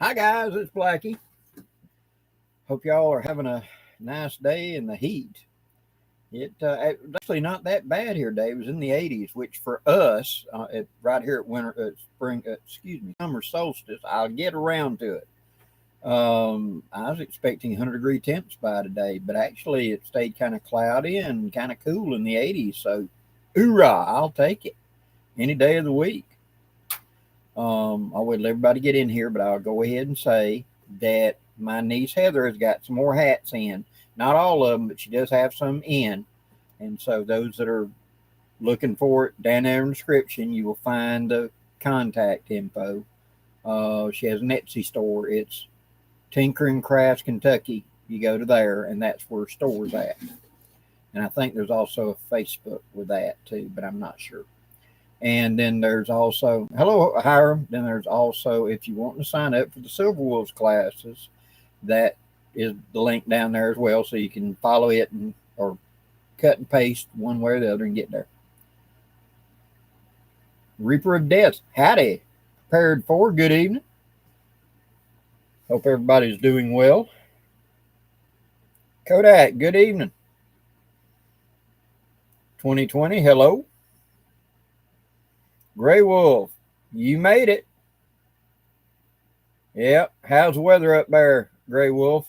Hi guys, it's Blackie. Hope y'all are having a nice day in the heat. It's actually not that bad here today. It was in the 80s, which for us, right here at summer solstice, I'll get around to it. I was expecting 100-degree temps by today, but actually it stayed kind of cloudy and kind of cool in the 80s. So, hoorah! I'll take it any day of the week. I'll wait till everybody get in here, but I'll go ahead and say that my niece Heather has got some more hats in. Not all of them, but she does have some in. And so those that are looking for it, down there in the description, you will find the contact info. She has an Etsy store. It's TinkeringCraftsKY-ETSY. You go to there, and that's where her store's at. And I think there's also a Facebook with that too, but I'm not sure. And then there's also, hello, Hiram. Then there's also, if you want to sign up for the Silver Wolves classes, that is the link down there as well. So you can follow it or cut and paste one way or the other and get there. Reaper of Death, howdy. Prepared for, good evening. Hope everybody's doing well. Kodak, good evening. 2020, hello. Gray Wolf, you made it. Yep. How's the weather up there, Gray Wolf?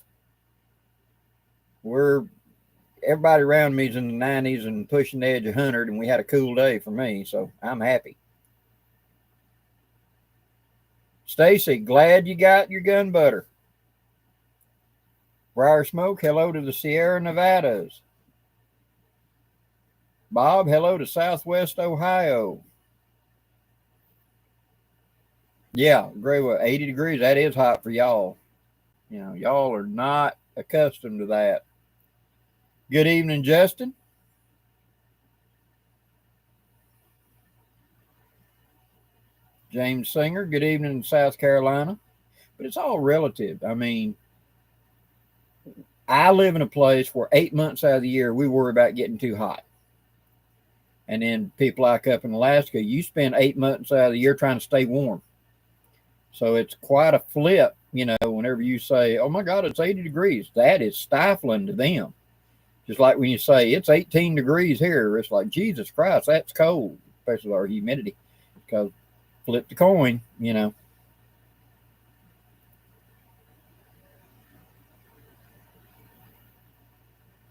Everybody around me is in the 90s and pushing the edge of 100, and we had a cool day for me, so I'm happy. Stacy, glad you got your gun butter. Briar Smoke, hello to the Sierra Nevadas. Bob, hello to Southwest Ohio. Yeah, Gray Wolf, 80 degrees. That is hot for y'all. You know, y'all are not accustomed to that. Good evening, Justin. James Singer, good evening in South Carolina. But it's all relative. I mean, I live in a place where 8 months out of the year, we worry about getting too hot. And then people like up in Alaska, you spend 8 months out of the year trying to stay warm. So it's quite a flip, you know, whenever you say, oh my God, it's 80 degrees. That is stifling to them. Just like when you say it's 18 degrees here, it's like, Jesus Christ, that's cold, especially our humidity. Because flip the coin, you know.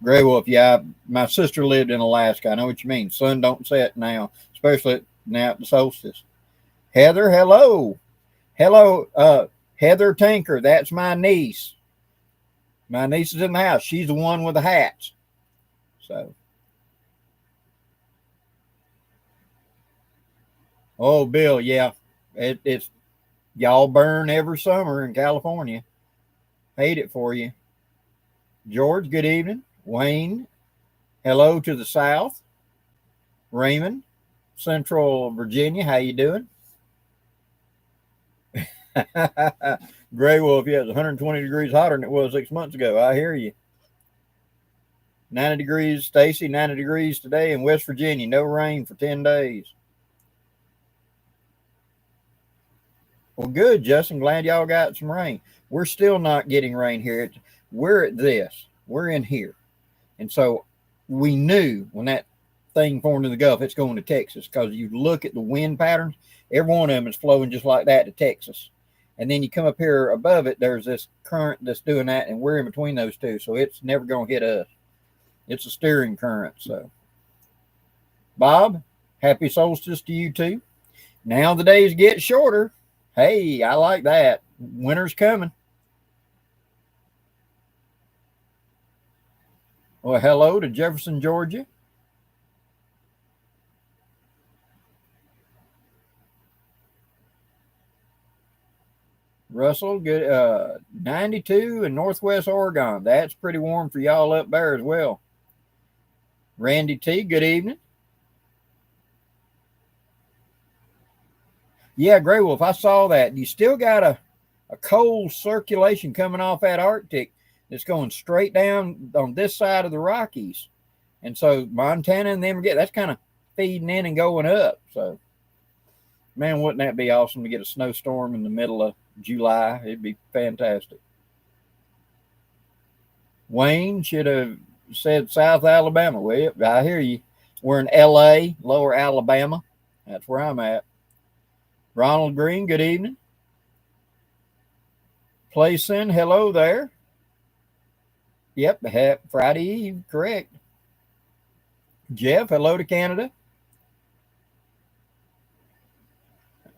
Gray Wolf, yeah, my sister lived in Alaska. I know what you mean. Sun don't set now, especially now at the solstice. Heather, hello. Hello, Heather Tinker. That's my niece. My niece is in the house. She's the one with the hats. So. Oh, Bill, yeah. It's y'all burn every summer in California. Hate it for you. George, good evening. Wayne, hello to the south. Raymond, Central Virginia, how you doing? Gray Wolf, yeah, it's 120 degrees hotter than it was 6 months ago. I hear you. 90 degrees, Stacy, 90 degrees today in West Virginia. No rain for 10 days. Well, good, Justin. Glad y'all got some rain. We're still not getting rain here. We're at this. We're in here. And so we knew when that thing formed in the Gulf, it's going to Texas, because you look at the wind patterns, every one of them is flowing just like that to Texas. And then you come up here above it, there's this current that's doing that, and we're in between those two, so it's never going to hit us. It's a steering current. So, Bob, happy solstice to you too. Now the days get shorter. Hey, I like that. Winter's coming. Well, hello to Jefferson, Georgia. Russell, good. 92 in Northwest Oregon. That's pretty warm for y'all up there as well. Randy T, good evening. Yeah, Gray Wolf, I saw that. You still got a cold circulation coming off that Arctic that's going straight down on this side of the Rockies. And so Montana and them, that's kind of feeding in and going up. So Man, wouldn't that be awesome to get a snowstorm in the middle of July? It'd be fantastic. Wayne should have said South Alabama. Well, I hear you. We're in LA, Lower Alabama. That's where I'm at. Ronald Green, good evening. Playson, hello there. Yep, Friday Eve, correct. Jeff, hello to Canada.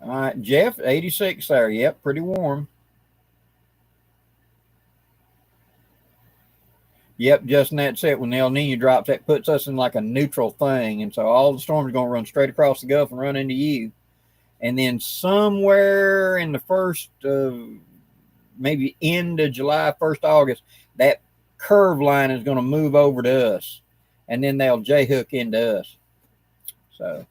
All right, Jeff, 86 there. Yep, pretty warm. Yep, Justin, that's it. When the El Nino drops, that puts us in like a neutral thing. And so all the storms are going to run straight across the Gulf and run into you. And then somewhere in the first, maybe end of July, 1st August, that curve line is going to move over to us. And then they'll J-hook into us. So,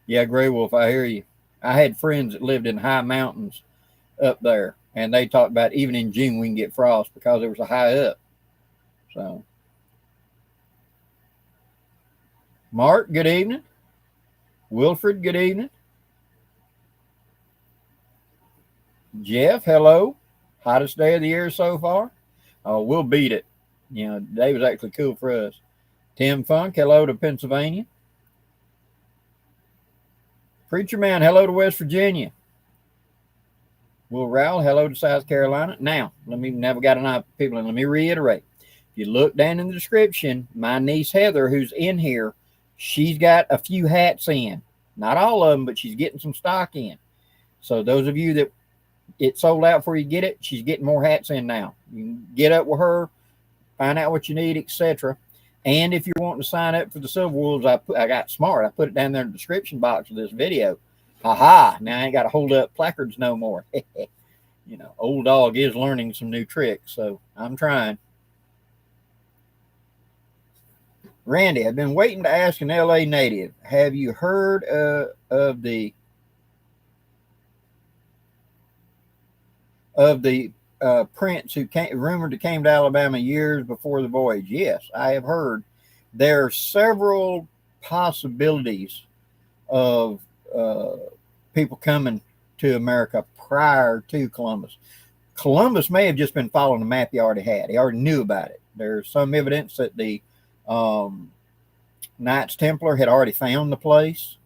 yeah, Gray Wolf, I hear you. I had friends that lived in high mountains up there. And they talked about even in June we can get frost because it was a high up. So, Mark, good evening. Wilfred, good evening. Jeff, hello. Hottest day of the year so far. Oh, we'll beat it. You know, today was actually cool for us. Tim Funk, hello to Pennsylvania. Preacher Man, hello to West Virginia. Will Rowell, hello to South Carolina. Now, we got enough people, and let me reiterate. If you look down in the description, my niece Heather, who's in here, she's got a few hats in. Not all of them, but she's getting some stock in. So those of you that it sold out before you get it, she's getting more hats in now. You can get up with her, find out what you need, etc. And if you're wanting to sign up for the Silver Wolves, I got smart. I put it down there in the description box of this video. Ha! Now I ain't got to hold up placards no more. You know, old dog is learning some new tricks, so I'm trying. Randy, I've been waiting to ask an LA native. Have you heard of the prince who rumored to came to Alabama years before the voyage? Yes, I have heard. There are several possibilities of people coming to America prior to Columbus. Columbus may have just been following the map he already had. He already knew about it. There's some evidence that the Knights Templar had already found the place.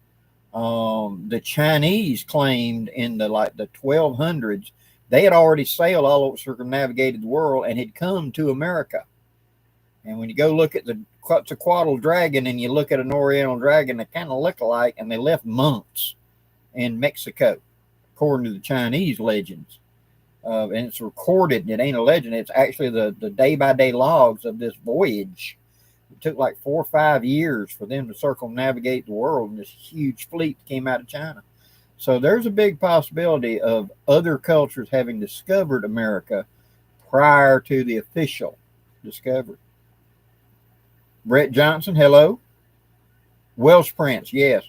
The Chinese claimed in the 1200s they had already sailed all over, circumnavigated the world, and had come to America. And when you go look at the Quetzalcoatl dragon and you look at an Oriental dragon, they kind of look alike, and they left monks in Mexico, according to the Chinese legends. And it's recorded. It ain't a legend. It's actually the day-by-day logs of this voyage. It took like 4 or 5 years for them to circumnavigate the world in this huge fleet that came out of China. So there's a big possibility of other cultures having discovered America prior to the official discovery. Brett Johnson, hello. Welsh Prince, yes.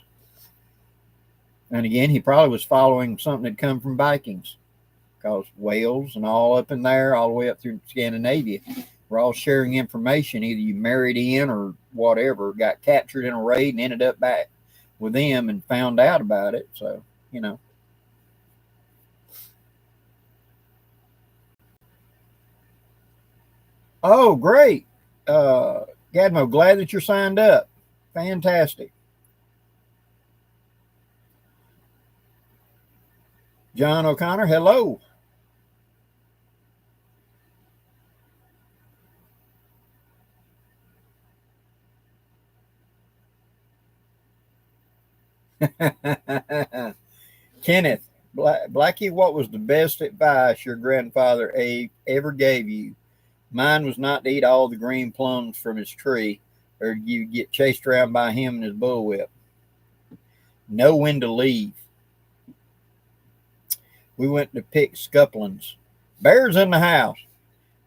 And again, he probably was following something that come from Vikings, because Wales and all up in there, all the way up through Scandinavia, we're all sharing information. Either you married in or whatever, got captured in a raid and ended up back with them and found out about it. So, you know. Oh, great. Gadmo, glad that you're signed up. Fantastic. John O'Connor, hello. Kenneth, Blackie, what was the best advice your grandfather ever gave you? Mine was not to eat all the green plums from his tree, or you get chased around by him and his bullwhip. Know when to leave. We went to pick scuplins. Bears in the house.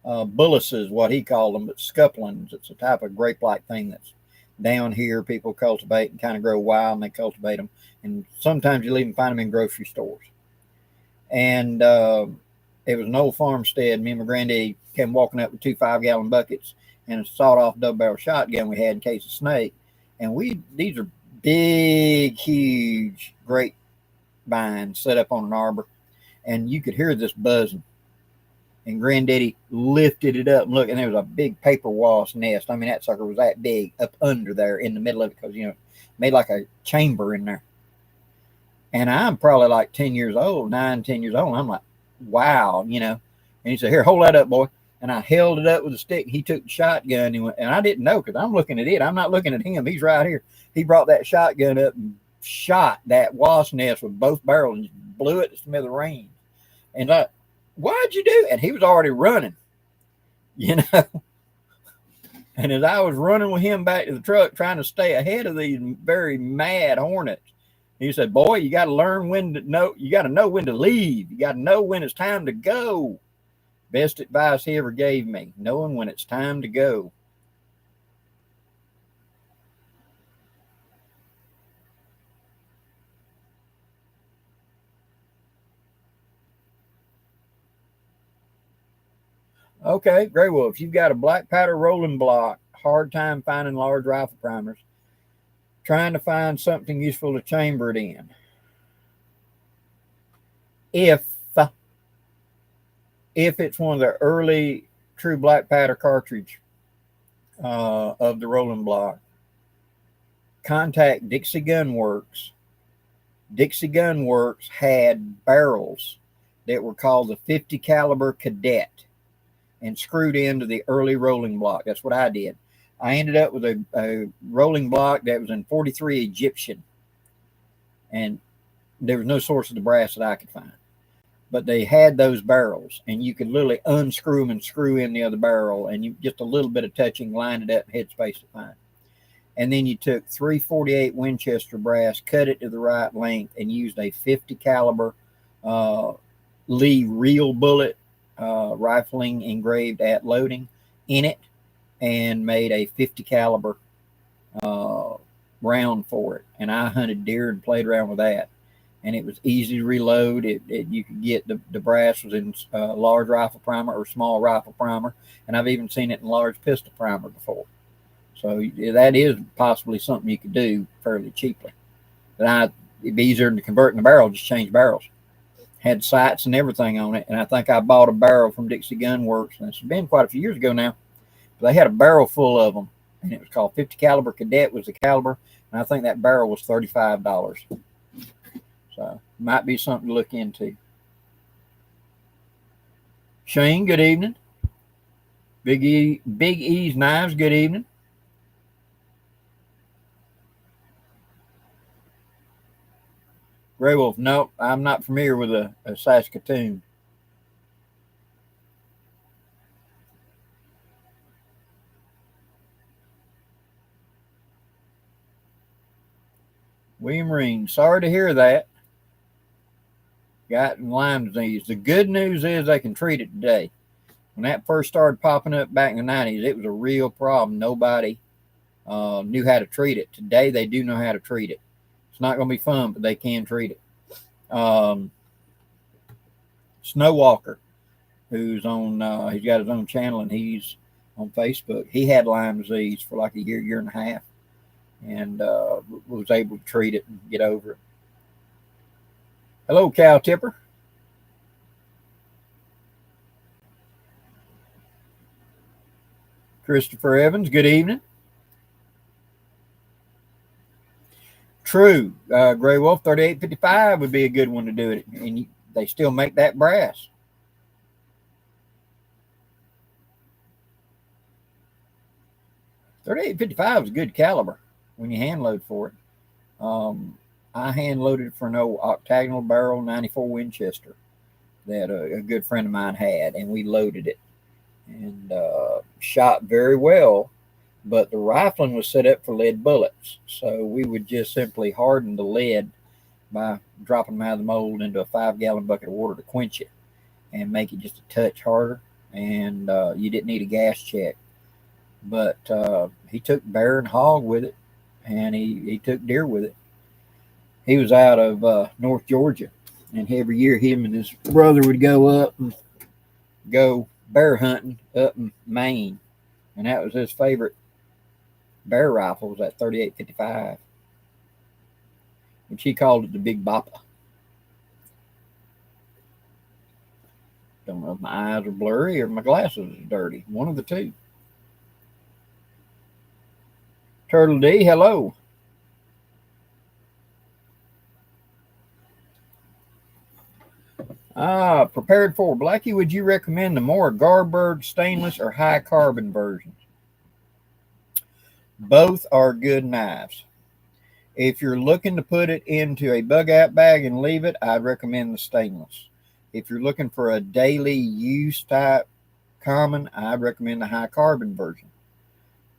Bullaces is what he called them, but scuplins, it's a type of grape-like thing that's down here. People cultivate and kind of grow wild, and they cultivate them. And sometimes you'll even find them in grocery stores. And it was an old farmstead. Me and my granddaddy came walking up with 2 5-gallon buckets and a sawed-off double-barrel shotgun we had in case of snake. And these are big, huge grapevines set up on an arbor, and you could hear this buzzing. And Granddaddy lifted it up and look, and there was a big paper wasp nest. I mean, that sucker was that big up under there in the middle of it, because, made like a chamber in there. And I'm probably like 10 years old, 9, 10 years old. And I'm like, wow, And he said, here, hold that up, boy. And I held it up with a stick. He took the shotgun and I didn't know, because I'm looking at it. I'm not looking at him. He's right here. He brought that shotgun up and shot that wasp nest with both barrels and just blew it to smithereens. And why'd you do it? And he was already running, And as I was running with him back to the truck, trying to stay ahead of these very mad hornets, he said, boy, you got to learn you got to know when to leave. You got to know when it's time to go. Best advice he ever gave me, knowing when it's time to go. Okay, Gray Wolf, you've got a black powder rolling block, hard time finding large rifle primers, trying to find something useful to chamber it in. If it's one of the early true black powder cartridge of the rolling block, contact Dixie Gun Works. Dixie Gun Works had barrels that were called the 50 caliber Cadet and screwed into the early rolling block. That's what I did. I ended up with a rolling block that was in 43 Egyptian, and there was no source of the brass that I could find. But they had those barrels, and you could literally unscrew them and screw in the other barrel, and you just a little bit of touching, line it up, headspace to find. And then you took 348 Winchester brass, cut it to the right length, and used a 50 caliber Lee real bullet rifling engraved at loading in it, and made a 50 caliber round for it. And I hunted deer and played around with that. And it was easy to reload. You could get the brass was in large rifle primer or small rifle primer, and I've even seen it in large pistol primer before. So that is possibly something you could do fairly cheaply. But it'd be easier than converting the barrel, just change barrels. Had sights and everything on it, and I think I bought a barrel from Dixie Gun Works, and it's been quite a few years ago now. But they had a barrel full of them, and it was called 50 caliber Cadet was the caliber, and I think that barrel was $35. So might be something to look into. Shane, good evening. Big E's Knives, good evening. Gray Wolf, no, I'm not familiar with a Saskatoon. William Reen, sorry to hear that. Got Lyme disease. The good news is they can treat it today. When that first started popping up back in the 90s, it was a real problem. Nobody knew how to treat it. Today, they do know how to treat it. It's not going to be fun, but they can treat it. Snowwalker, who's on, he's got his own channel, and he's on Facebook. He had Lyme disease for like a year and a half, and was able to treat it and get over it. Hello, Cow Tipper. Christopher Evans, good evening. True. Gray Wolf, 3855 would be a good one to do it. And they still make that brass. .38-55 is a good caliber when you hand load for it. I hand loaded for an old octagonal barrel 94 Winchester that a good friend of mine had, and we loaded it and shot very well. But the rifling was set up for lead bullets, so we would just simply harden the lead by dropping them out of the mold into a 5-gallon bucket of water to quench it and make it just a touch harder. And you didn't need a gas check. But he took bear and hog with it, and he took deer with it. He was out of North Georgia, and every year him and his brother would go up and go bear hunting up in Maine, and that was his favorite bear rifle was that 38-55, and she called it the Big Boppa. Don't know if my eyes are blurry or my glasses are dirty. One of the two. Turtle D, hello. Prepared for. Blackie, would you recommend the more Garberg stainless or high carbon versions? Both are good knives. If you're looking to put it into a bug out bag and leave it, I'd recommend the stainless. If you're looking for a daily use type common, I'd recommend the high carbon version.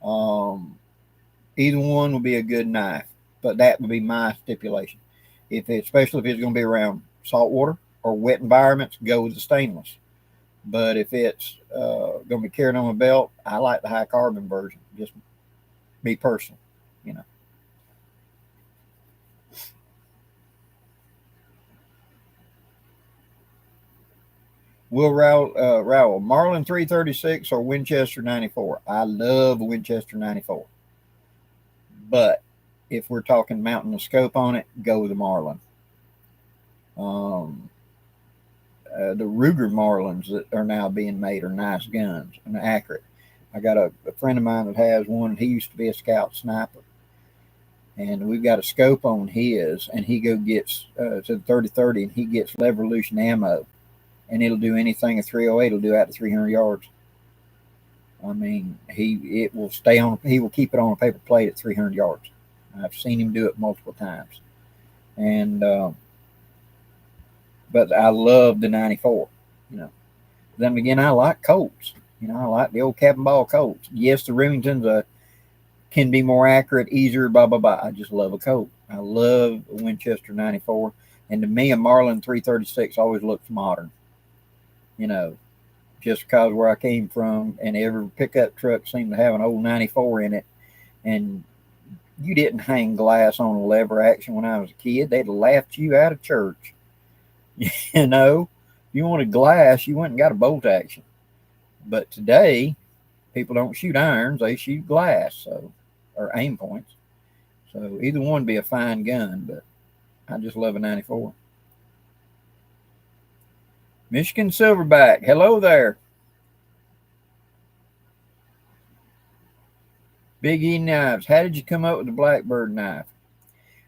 Either one will be a good knife, but that would be my stipulation. Especially if it's going to be around salt water or wet environments, go with the stainless. But if it's going to be carried on a belt, I like the high carbon version. Just be personal, you know. Will Rowell, Marlin 336 or Winchester 94? I love Winchester 94. But if we're talking mounting the scope on it, go with the Marlin. The Ruger Marlins that are now being made are nice guns and accurate. I got a friend of mine that has one. He used to be a scout sniper. And we've got a scope on his, and he gets it's a 30-30, and he gets Levolution ammo. And it'll do anything a 308 will do out to 300 yards. I mean, he will keep it on a paper plate at 300 yards. I've seen him do it multiple times. And but I love the 94. You know. Then again, I like Colts. You know, I like the old cap and ball Colts. Yes, the Remingtons can be more accurate, easier, blah blah blah. I just love a Colt. I love a Winchester 94, and to me, a Marlin 336 always looks modern. You know, just because where I came from, and every pickup truck seemed to have an old 94 in it, and you didn't hang glass on a lever action when I was a kid. They'd laughed you out of church. You know, you wanted glass, you went and got a bolt action. But today, people don't shoot irons; they shoot glass, or aim points. So either one would be a fine gun, but I just love a 94. Michigan Silverback, hello there. Big E Knives, how did you come up with the Blackbird knife?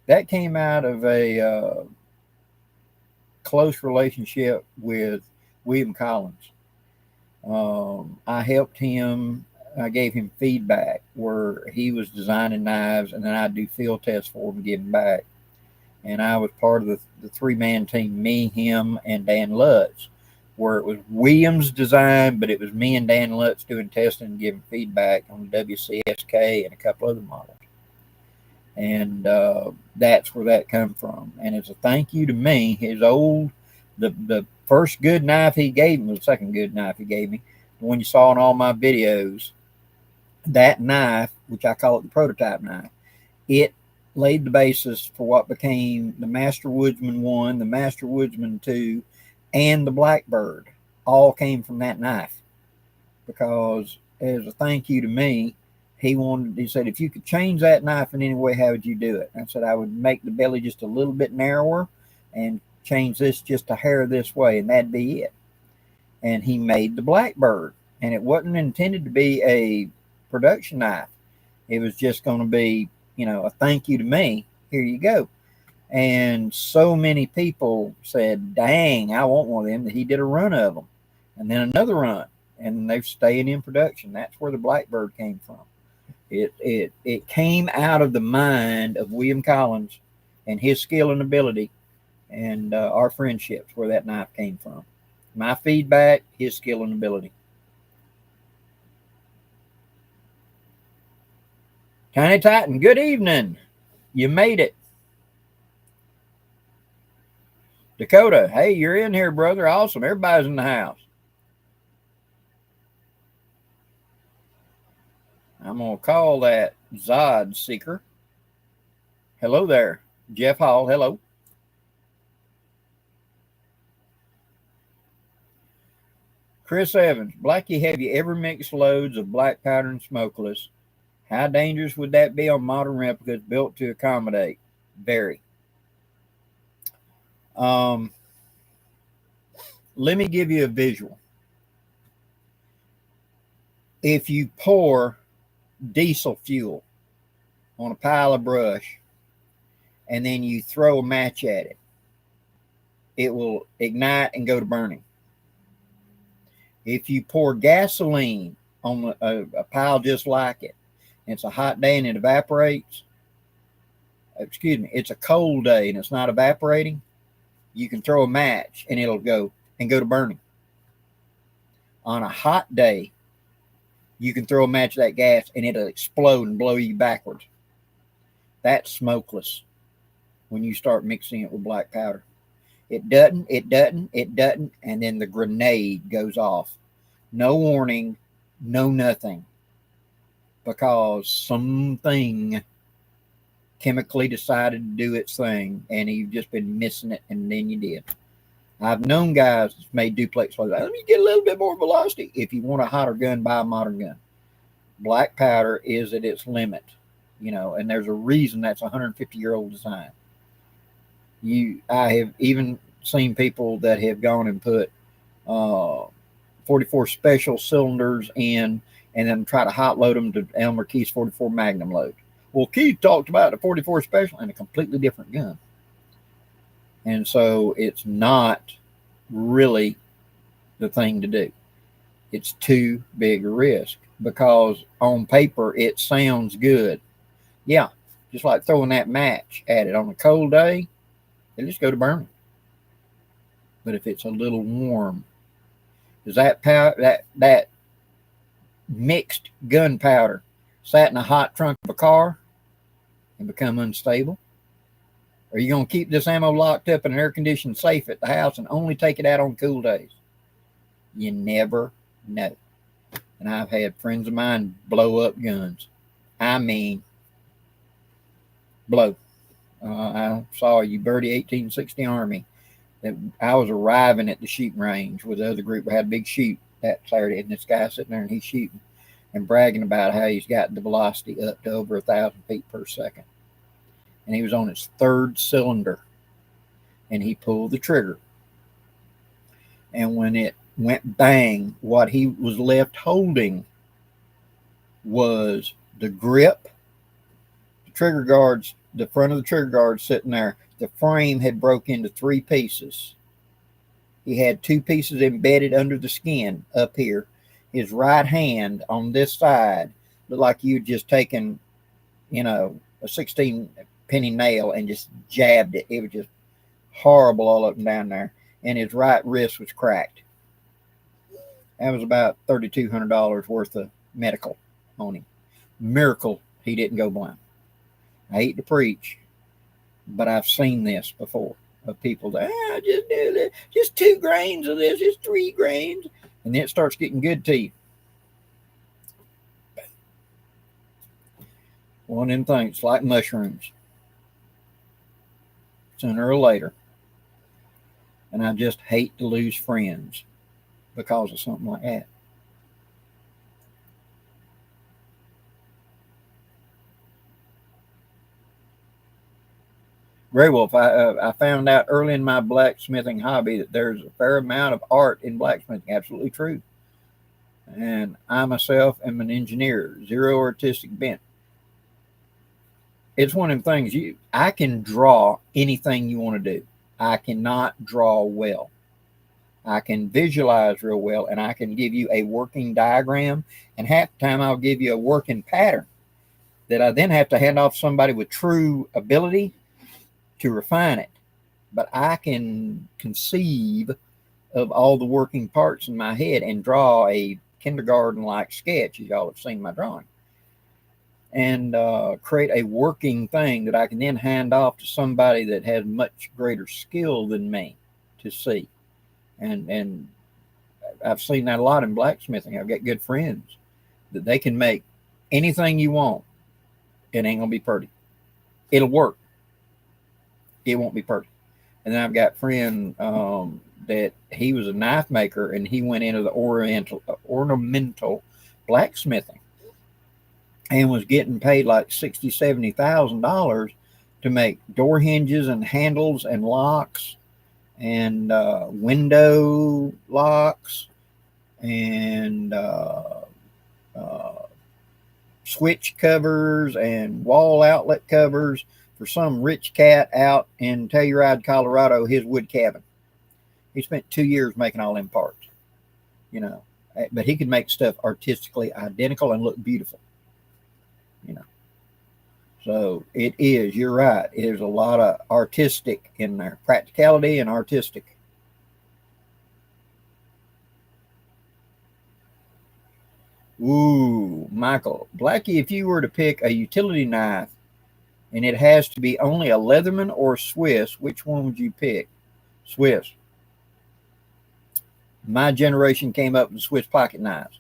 That came out of a close relationship with William Collins. I helped him. I gave him feedback where he was designing knives, and then I'd do field tests for him and give him back. And I was part of the three-man team, me, him, and Dan Lutz, where it was Williams' design, but it was me and Dan Lutz doing testing and giving feedback on the WCSK and a couple other models. And that's where that come from. And it's a thank you to me. The first good knife he gave me was the second good knife he gave me. The one you saw in all my videos, that knife, which I call it the prototype knife, it laid the basis for what became the Master Woodsman 1, the Master Woodsman 2, and the Blackbird. All came from that knife. Because as a thank you to me, he said, if you could change that knife in any way, how would you do it? I said, I would make the belly just a little bit narrower and change this just a hair this way, and that'd be it. And he made the Blackbird. And it wasn't intended to be a production knife. It was just going to be, a thank you to me. Here you go. And so many people said, dang, I want one of them. That he did a run of them. And then another run. And they're staying in production. That's where the Blackbird came from. It came out of the mind of William Collins and his skill and ability and our friendships, where that knife came from. My feedback, his skill and ability. Tiny Titan, good evening. You made it. Dakota, hey, you're in here, brother. Awesome. Everybody's in the house. I'm going to call that Zod Seeker. Hello there. Jeff Hall, hello. Chris Evans, Blackie, have you ever mixed loads of black powder and smokeless? How dangerous would that be on modern replicas built to accommodate? Very. Let me give you a visual. If you pour diesel fuel on a pile of brush and then you throw a match at it, it will ignite and go to burning. If you pour gasoline on a pile just like it, and it's a hot day and it evaporates, excuse me, it's a cold day and it's not evaporating, you can throw a match and it'll go to burning. On a hot day, you can throw a match of that gas and it'll explode and blow you backwards. That's smokeless when you start mixing it with black powder. It doesn't, and then the grenade goes off. No warning, no nothing, because something chemically decided to do its thing, and you've just been missing it, and then you did. I've known guys that's made duplex like that. Let me get a little bit more velocity. If you want a hotter gun, buy a modern gun. Black powder is at its limit, and there's a reason that's a 150-year-old design. I have even seen people that have gone and put 44 special cylinders in and then try to hot load them to Elmer Keith's 44 Magnum load. Well, Keith talked about the 44 special and a completely different gun. And so it's not really the thing to do. It's too big a risk, because on paper it sounds good. Yeah, just like throwing that match at it on a cold day, it'll just go to burning. But if it's a little warm, does that mixed gunpowder sat in a hot trunk of a car and become unstable? Are you going to keep this ammo locked up in an air-conditioned safe at the house and only take it out on cool days? You never know. And I've had friends of mine blow up guns. I mean, blow. I saw a Uberti 1860 Army that I was arriving at the shooting range with the other group. We had a big shoot that Saturday, and this guy sitting there and he's shooting and bragging about how he's got the velocity up to over 1,000 feet per second. And he was on his third cylinder, and he pulled the trigger. And when it went bang, what he was left holding was the grip, the trigger guards, the front of the trigger guard sitting there. The frame had broke into 3 pieces. He had 2 pieces embedded under the skin up here. His right hand on this side looked like you'd just taken, a 16-penny nail and just jabbed it. It was just horrible all up and down there. And his right wrist was cracked. That was about $3,200 worth of medical on him. Miracle he didn't go blind. I hate to preach, but I've seen this before of people that, just do this, just 2 grains of this, just 3 grains, and then it starts getting good to you. One of them things, like mushrooms, sooner or later. And I just hate to lose friends because of something like that. Gray Wolf, I found out early in my blacksmithing hobby that there's a fair amount of art in blacksmithing. Absolutely true. And I myself am an engineer, zero artistic bent. It's one of them things, I can draw anything you want to do. I cannot draw well. I can visualize real well, and I can give you a working diagram, and half the time I'll give you a working pattern that I then have to hand off to somebody with true ability to refine it. But I can conceive of all the working parts in my head and draw a kindergarten-like sketch, as y'all have seen my drawing, and create a working thing that I can then hand off to somebody that has much greater skill than me to see. And I've seen that a lot in blacksmithing. I've got good friends that they can make anything you want. It ain't gonna be pretty. It'll work. It won't be pretty. And then I've got a friend that he was a knife maker, and he went into the ornamental blacksmithing. and was getting paid like $60,000-$70,000 to make door hinges and handles and locks and window locks and switch covers and wall outlet covers for some rich cat out in Telluride, Colorado, his wood cabin. He spent 2 years making all them parts, you know, but he could make stuff artistically identical and look beautiful, you know. So it is, you're right. There's a lot of artistic in there, practicality and artistic. Ooh, Michael. Blackie, if you were to pick a utility knife and it has to be only a Leatherman or Swiss, which one would you pick? Swiss. My generation came up with Swiss pocket knives.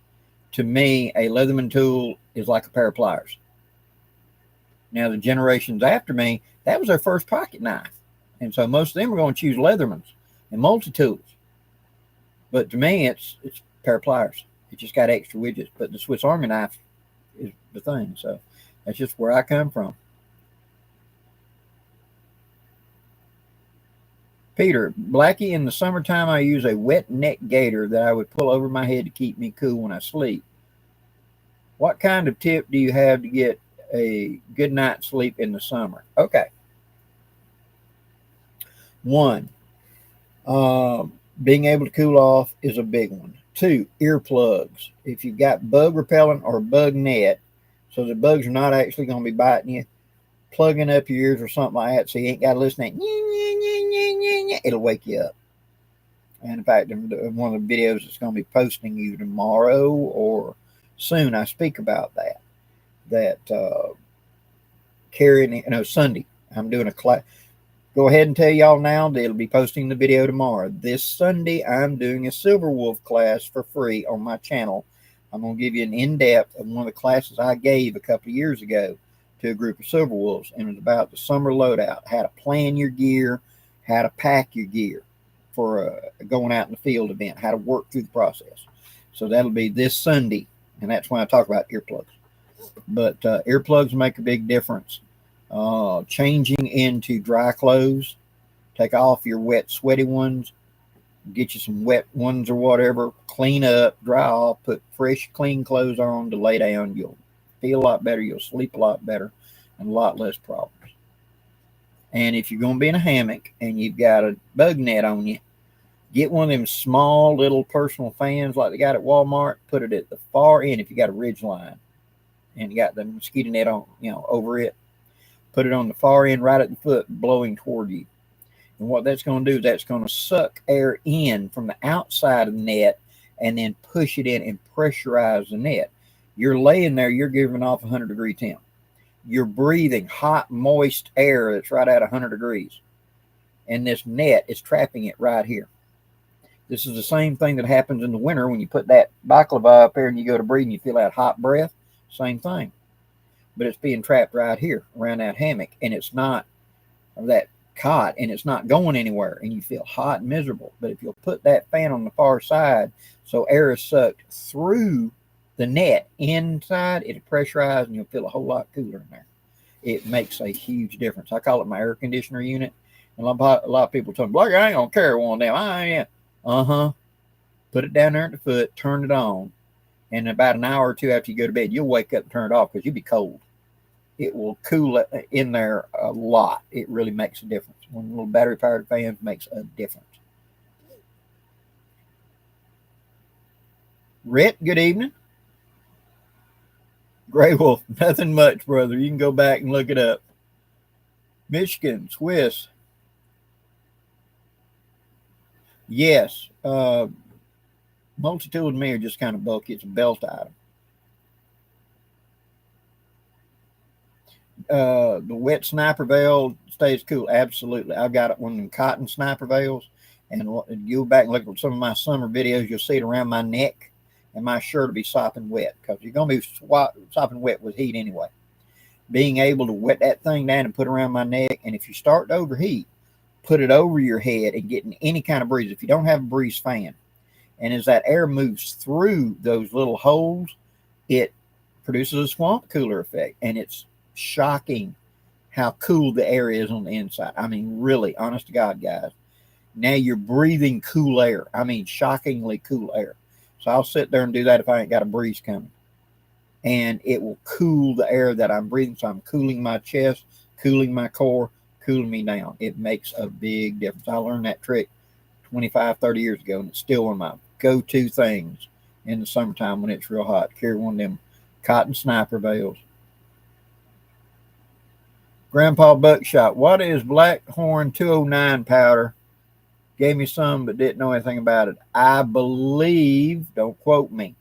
To me, a Leatherman tool is like a pair of pliers. Now, the generations after me, that was their first pocket knife. And so most of them are going to choose Leathermans and multi-tools. But to me, it's a pair of pliers. It just got extra widgets. But the Swiss Army knife is the thing. So that's just where I come from. Peter, Blackie, in the summertime, I use a wet neck gaiter that I would pull over my head to keep me cool when I sleep. What kind of tip do you have to get a good night's sleep in the summer? Okay. 1, being able to cool off is a big one. 2, earplugs. If you've got bug repellent or bug net, so the bugs are not actually going to be biting you, plugging up your ears or something like that, so you ain't got to listen to that. It'll wake you up. And in fact, one of the videos that's going to be posting you tomorrow or soon, I speak about that carrying, Sunday. I'm doing a class. Go ahead and tell y'all now that it'll be posting the video tomorrow. This Sunday, I'm doing a Silver Wolf class for free on my channel. I'm going to give you an in-depth of one of the classes I gave a couple of years ago to a group of Silver Wolves, and it was about the summer loadout, how to plan your gear, how to pack your gear for going out in the field event, how to work through the process. So that'll be this Sunday, and that's when I talk about earplugs. But earplugs make a big difference. Changing into dry clothes, take off your wet, sweaty ones, get you some wet ones or whatever, clean up, dry off, put fresh, clean clothes on to lay down. You'll feel a lot better. You'll sleep a lot better and a lot less problems. And if you're going to be in a hammock and you've got a bug net on you, get one of them small little personal fans like they got at Walmart, put it at the far end if you got a ridge line and you got the mosquito net on, over it. Put it on the far end right at the foot, blowing toward you. And what that's going to do is that's going to suck air in from the outside of the net and then push it in and pressurize the net. You're laying there, you're giving off 100-degree temp. You're breathing hot, moist air that's right at 100 degrees. And this net is trapping it right here. This is the same thing that happens in the winter when you put that baklava up there and you go to breathe and you feel that hot breath. Same thing. But it's being trapped right here around that hammock, and it's not that cot, and it's not going anywhere, and you feel hot and miserable. But if you'll put that fan on the far side so air is sucked through the net inside, it'll pressurize and you'll feel a whole lot cooler in there. It makes a huge difference. I call it my air conditioner unit. And a lot of people tell me, Blake, I ain't gonna carry one of them. I am. Put it down there at the foot, turn it on, and about an hour or two after you go to bed, you'll wake up and turn it off because you'll be cold. It will cool it in there a lot. It really makes a difference. One little battery-powered fan makes a difference. Rhett, good evening. Gray Wolf, nothing much, brother. You can go back and look it up. Michigan, Swiss. Yes. Multi-tool to me are just kind of bulky. It's a belt item. The wet sniper veil stays cool. Absolutely. I've got one of them cotton sniper veils. And you go back and look at some of my summer videos, you'll see it around my neck. And my shirt will be sopping wet because you're going to be sopping wet with heat anyway. Being able to wet that thing down and put it around my neck. And if you start to overheat, put it over your head and getting any kind of breeze. If you don't have a breeze fan, and as that air moves through those little holes, it produces a swamp cooler effect, and it's shocking how cool the air is on the inside. I mean, really, honest to God, guys. Now you're breathing cool air. I mean, shockingly cool air. So I'll sit there and do that if I ain't got a breeze coming. And it will cool the air that I'm breathing. So I'm cooling my chest, cooling my core, cooling me down. It makes a big difference. I learned that trick 25, 30 years ago, and it's still one of my go-to things in the summertime when it's real hot. Carry one of them cotton sniper veils. Grandpa Buckshot, what is Blackhorn 209 powder? Gave me some but didn't know anything about it. I believe, don't quote me,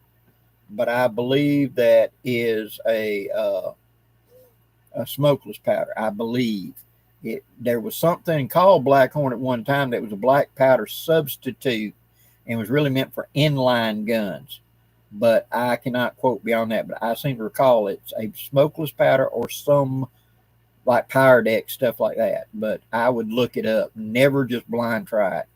but I believe that is a smokeless powder. I believe there was something called Blackhorn at one time that was a black powder substitute and was really meant for inline guns. But I cannot quote beyond that. But I seem to recall it's a smokeless powder or some like Power Deck, stuff like that. But I would look it up. Never just blind try it.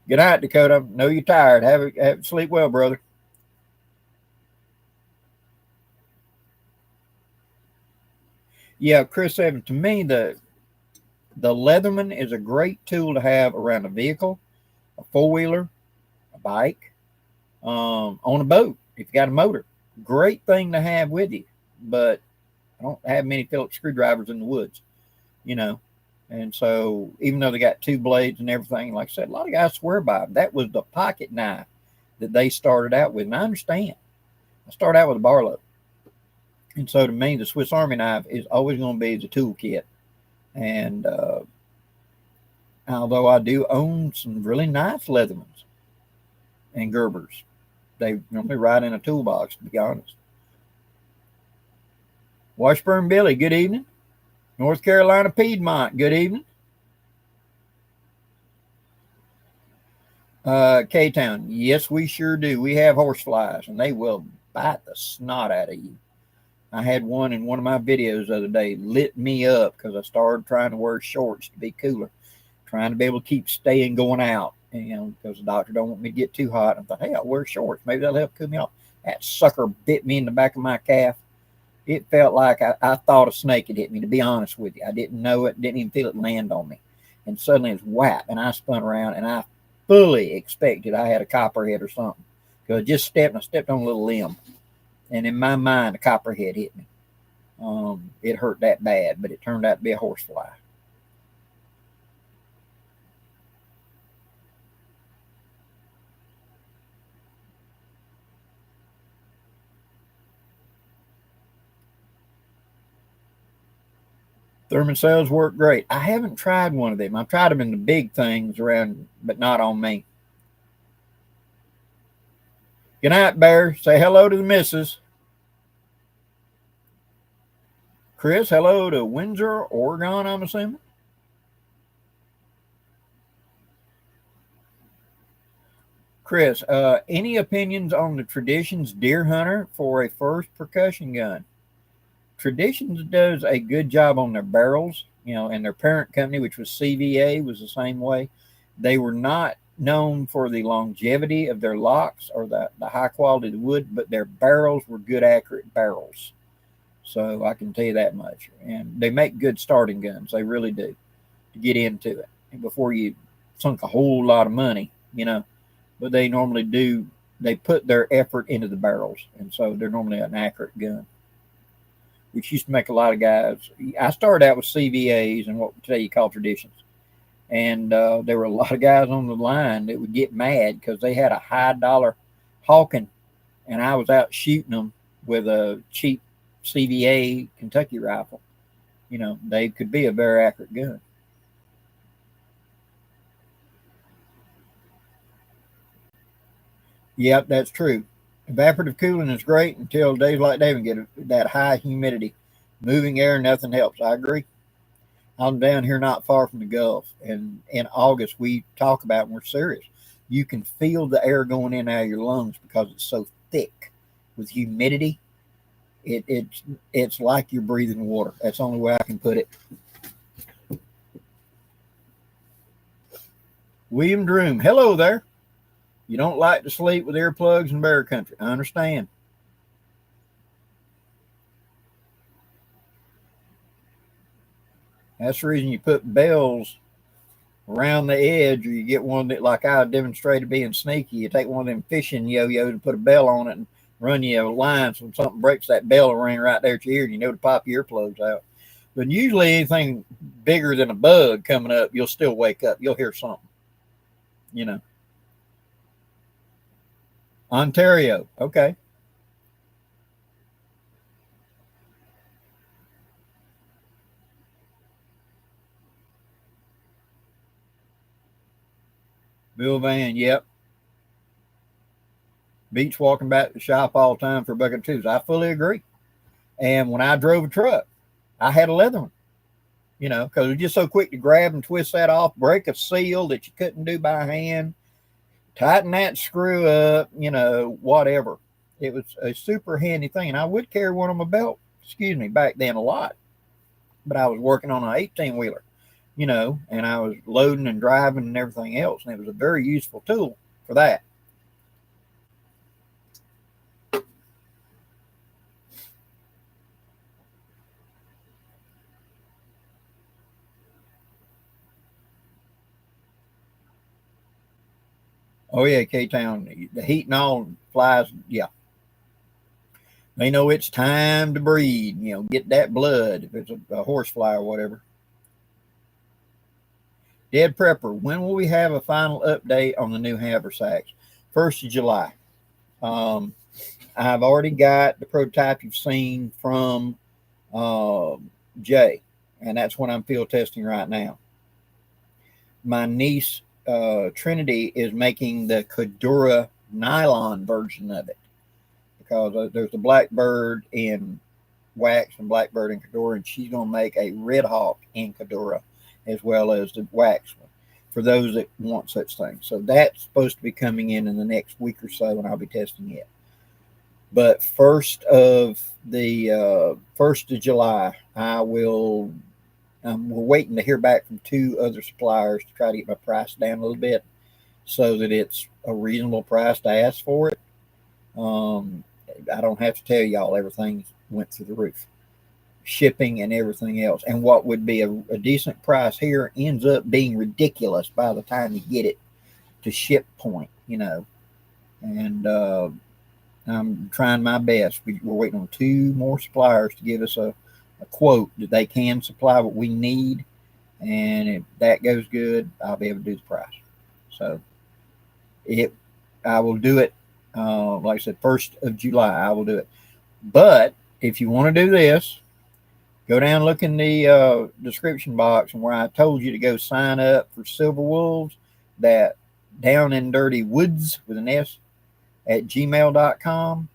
Good night, Dakota. Know you're tired. Have sleep well, brother. Yeah, Chris Evans. To me, the Leatherman is a great tool to have around a vehicle, a four-wheeler, a bike, on a boat if you got a motor. Great thing to have with you. But I don't have many Phillips screwdrivers in the woods, you know. And so even though they got two blades and everything, like I said, a lot of guys swear by them. That was the pocket knife that they started out with. And I understand. I started out with a Barlow. And so to me, the Swiss Army knife is always going to be the toolkit. And although I do own some really nice Leathermans and Gerbers, they normally ride in a toolbox, to be honest. Washburn Billy, good evening. North Carolina Piedmont, good evening. K-Town, yes, we sure do. We have horseflies, and they will bite the snot out of you. I had one in one of my videos the other day, lit me up because I started trying to wear shorts to be cooler, trying to be able to keep staying going out, because the doctor don't want me to get too hot. I thought, hey, I'll wear shorts. Maybe that'll help cool me off. That sucker bit me in the back of my calf. It felt like I thought a snake had hit me, to be honest with you. I didn't know it, didn't even feel it land on me. And suddenly it's whap, and I spun around, and I fully expected I had a copperhead or something. Because I just stepped on a little limb. And in my mind, a copperhead hit me. It hurt that bad, but it turned out to be a horsefly. Thurman cells work great. I haven't tried one of them. I've tried them in the big things around, but not on me. Good night, Bear. Say hello to the missus. Chris, hello to Windsor, Oregon, I'm assuming. Chris, any opinions on the Traditions deer hunter for a first percussion gun? Traditions does a good job on their barrels, and their parent company, which was CVA, was the same way. They were not known for the longevity of their locks or the high quality of the wood, but their barrels were good, accurate barrels. So I can tell you that much. And they make good starting guns. They really do, to get into it. And before you sunk a whole lot of money, but they normally do. They put their effort into the barrels. And so they're normally an accurate gun, which used to make a lot of guys. I started out with CVAs and what today you call Traditions. And there were a lot of guys on the line that would get mad because they had a high dollar hawking, and I was out shooting them with a cheap CVA Kentucky rifle. They could be a very accurate gun. Yep, that's true. Evaporative cooling is great until days like David get that high humidity. Moving air, nothing helps. I agree. I'm down here not far from the Gulf, and in August we talk about, and we're serious, you can feel the air going in out of your lungs because it's so thick. with humidity, it's like you're breathing water. That's the only way I can put it. William Droom, hello there. You don't like to sleep with earplugs in bear country. I understand. That's the reason you put bells around the edge, or you get one that, like I demonstrated being sneaky, you take one of them fishing yo-yos and put a bell on it and run you a line, so when something breaks that bell will ring right there at your ear, and you know to pop your earplugs out. But usually anything bigger than a bug coming up, you'll still wake up. You'll hear something, you know. Ontario, okay. Bill Van, yep. Beach walking back to the shop all the time for a bucket of twos. I fully agree. And when I drove a truck, I had a leather one, you know, because it was just so quick to grab and twist that off, break a seal that you couldn't do by hand, tighten that screw up, you know, whatever. It was a super handy thing. And I would carry one on my belt, back then a lot. But I was working on an 18-wheeler, you know, and I was loading and driving and everything else. And it was a very useful tool for that. Oh, yeah, K-Town, the heat and all flies, yeah. They know it's time to breed, you know, get that blood if it's a horse fly or whatever. Dead Prepper, when will we have a final update on the new haversacks? 1st of July. I've already got the prototype you've seen from Jay, and that's what I'm field testing right now. My niece, Trinity, is making the Kadura nylon version of it, because there's the Blackbird in wax and Blackbird in Kadura, and she's going to make a Red Hawk in Kadura as well as the wax one for those that want such things. So that's supposed to be coming in the next week or so, and I'll be testing it. But 1st of July, we're waiting to hear back from 2 other suppliers to try to get my price down a little bit so that it's a reasonable price to ask for it. I don't have to tell y'all everything went through the roof. Shipping and everything else. And what would be a decent price here ends up being ridiculous by the time you get it to ship point, you know. And I'm trying my best. We're waiting on 2 more suppliers to give us a quote that they can supply what we need. And if that goes good, I'll be able to do the price. So I will do it. Like I said, 1st of July, I will do it. But if you want to do this, go down, look in the description box, and where I told you to go sign up for Silver Wolves, that downndirtywoods with an S at gmail.com.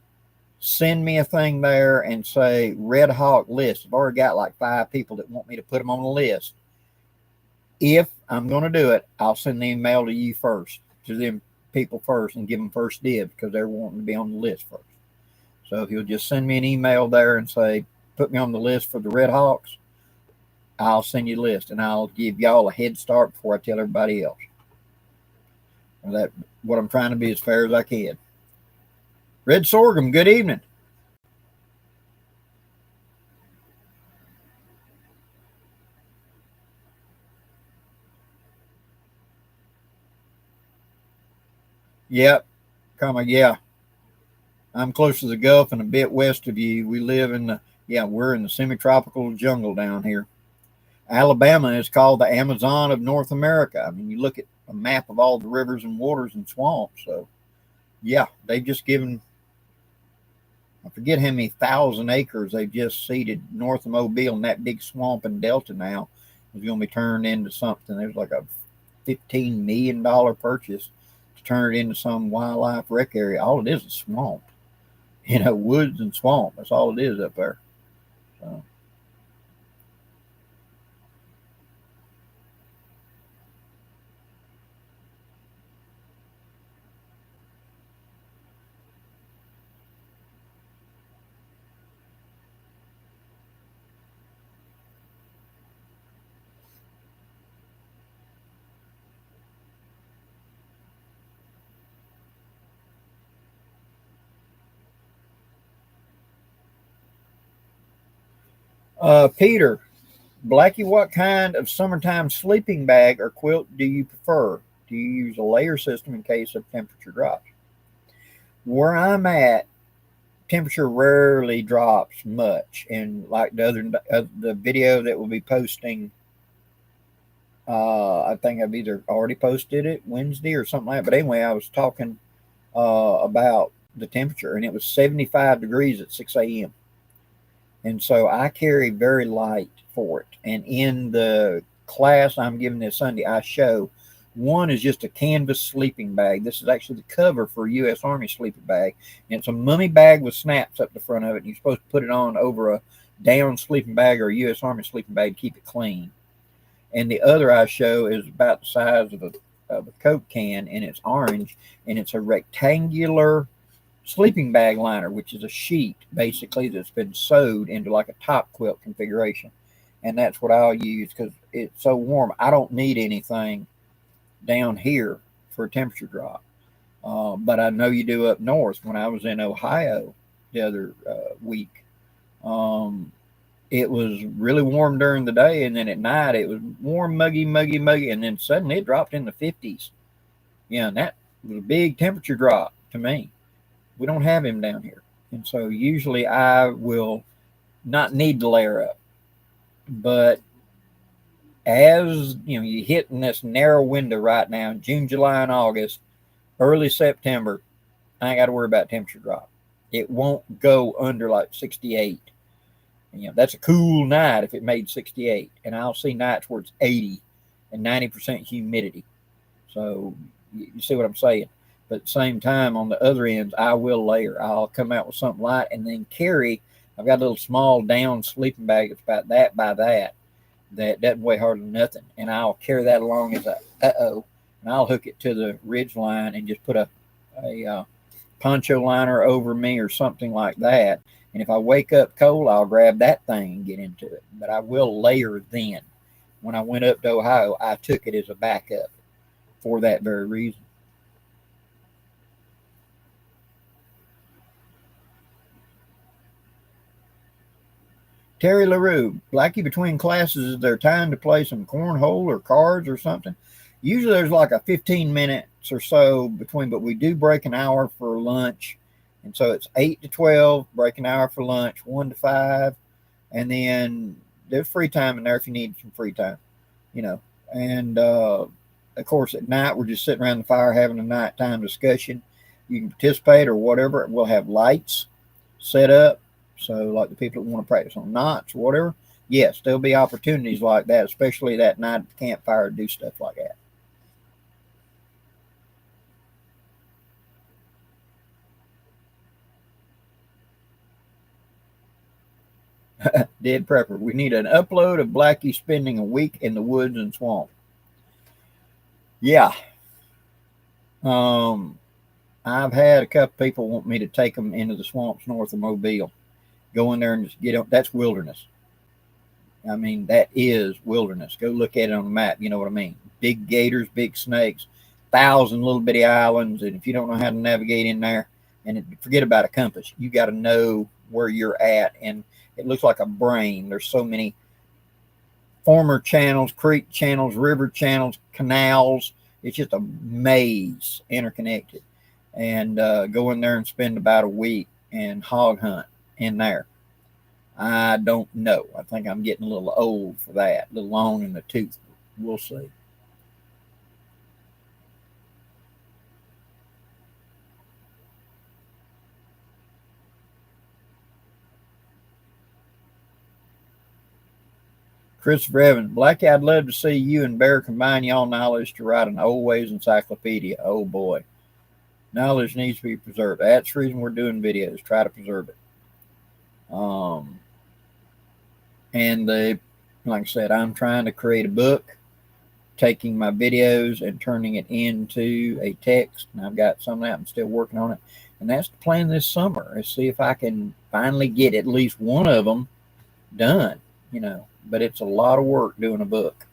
Send me a thing there and say Red Hawk list. I've already got like 5 people that want me to put them on the list. If I'm going to do it, I'll send the email to you first, to them people first, and give them first dibs because they're wanting to be on the list first. So if you'll just send me an email there and say, put me on the list for the Red Hawks, I'll send you a list, and I'll give y'all a head start before I tell everybody else. That's what I'm trying to be, as fair as I can. Red Sorghum, good evening. Yep, yeah. I'm close to the Gulf and a bit west of you. We live in we're in the semi-tropical jungle down here. Alabama is called the Amazon of North America. I mean, you look at a map of all the rivers and waters and swamps. So, yeah, they've just given, I forget how many 1,000 acres they've just seeded north of Mobile, and that big swamp and delta now is going to be turned into something. There's like a $15 million purchase to turn it into some wildlife rec area. All it is swamp, you know, woods and swamp. That's all it is up there. So. Peter, Blackie, what kind of summertime sleeping bag or quilt do you prefer? Do you use a layer system in case of temperature drops? Where I'm at, temperature rarely drops much, and like the video that we'll be posting, I think I've either already posted it Wednesday or something like that. But anyway, I was talking about the temperature, and it was 75 degrees at 6 a.m. And so I carry very light for it. And in the class I'm giving this Sunday, I show one is just a canvas sleeping bag. This is actually the cover for a U.S. Army sleeping bag. And it's a mummy bag with snaps up the front of it. And you're supposed to put it on over a down sleeping bag or a U.S. Army sleeping bag to keep it clean. And the other I show is about the size of a Coke can, and it's orange, and it's a rectangular sleeping bag liner, which is a sheet basically that's been sewed into like a top quilt configuration. And that's what I'll use because it's so warm. I don't need anything down here for a temperature drop. But I know you do up north. When I was in Ohio the other week, it was really warm during the day, and then at night it was warm, muggy, and then suddenly it dropped in the 50s. Yeah, and that was a big temperature drop to me. We don't have him down here. And so usually I will not need to layer up. But as you know, you're hitting this narrow window right now, June, July, and August, early September, I ain't got to worry about temperature drop. It won't go under like 68. And, that's a cool night if it made 68. And I'll see nights where it's 80 and 90% humidity. So you see what I'm saying? But at the same time, on the other ends, I will layer. I'll come out with something light and then carry. I've got a little small down sleeping bag that's about that by that doesn't weigh hardly nothing. And I'll carry that along as and I'll hook it to the ridge line and just put a poncho liner over me or something like that. And if I wake up cold, I'll grab that thing and get into it. But I will layer then. When I went up to Ohio, I took it as a backup for that very reason. Terry LaRue, Blackie, between classes, is there time to play some cornhole or cards or something? Usually there's like a 15 minutes or so between, but we do break an hour for lunch. And so it's 8 to 12, break an hour for lunch, 1 to 5. And then there's free time in there if you need some free time, And of course, at night, we're just sitting around the fire having a nighttime discussion. You can participate or whatever. We'll have lights set up. So like the people that want to practice on knots or whatever, yes, there'll be opportunities like that, especially that night at the campfire to do stuff like that. Dead Prepper, we need an upload of Blackie spending a week in the woods and swamp. Yeah. I've had a couple people want me to take them into the swamps north of Mobile. Go in there and just get up. That's wilderness. I mean, that is wilderness. Go look at it on the map. You know what I mean? Big gators, big snakes, 1,000 little bitty islands. And if you don't know how to navigate in there, and forget about a compass, you got to know where you're at. And it looks like a brain. There's so many former channels, creek channels, river channels, canals. It's just a maze interconnected. And go in there and spend about a week and hog hunt in there. I don't know. I think I'm getting a little old for that, a little long in the tooth. We'll see. Christopher Evans, Blackie, I'd love to see you and Bear combine y'all knowledge to write an old ways encyclopedia. Oh boy. Knowledge needs to be preserved. That's the reason we're doing videos, try to preserve it. And like I said, I'm trying to create a book, taking my videos and turning it into a text. And I've got some of that. I'm still working on it. And that's the plan this summer, is see if I can finally get at least one of them done, But it's a lot of work doing a book.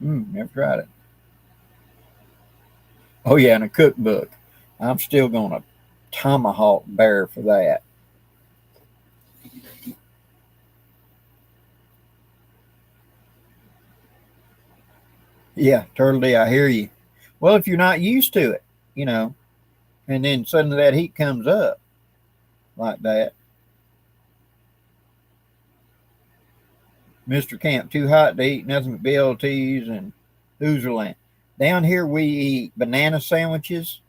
Never tried it. Oh yeah, in a cookbook. I'm still gonna tomahawk bear for that. Yeah, totally. I hear you. Well, if you're not used to it, you know, and then suddenly that heat comes up like that, Mr. Camp, too hot to eat nothing but BLTs and Hoozerland. Down here, we eat banana sandwiches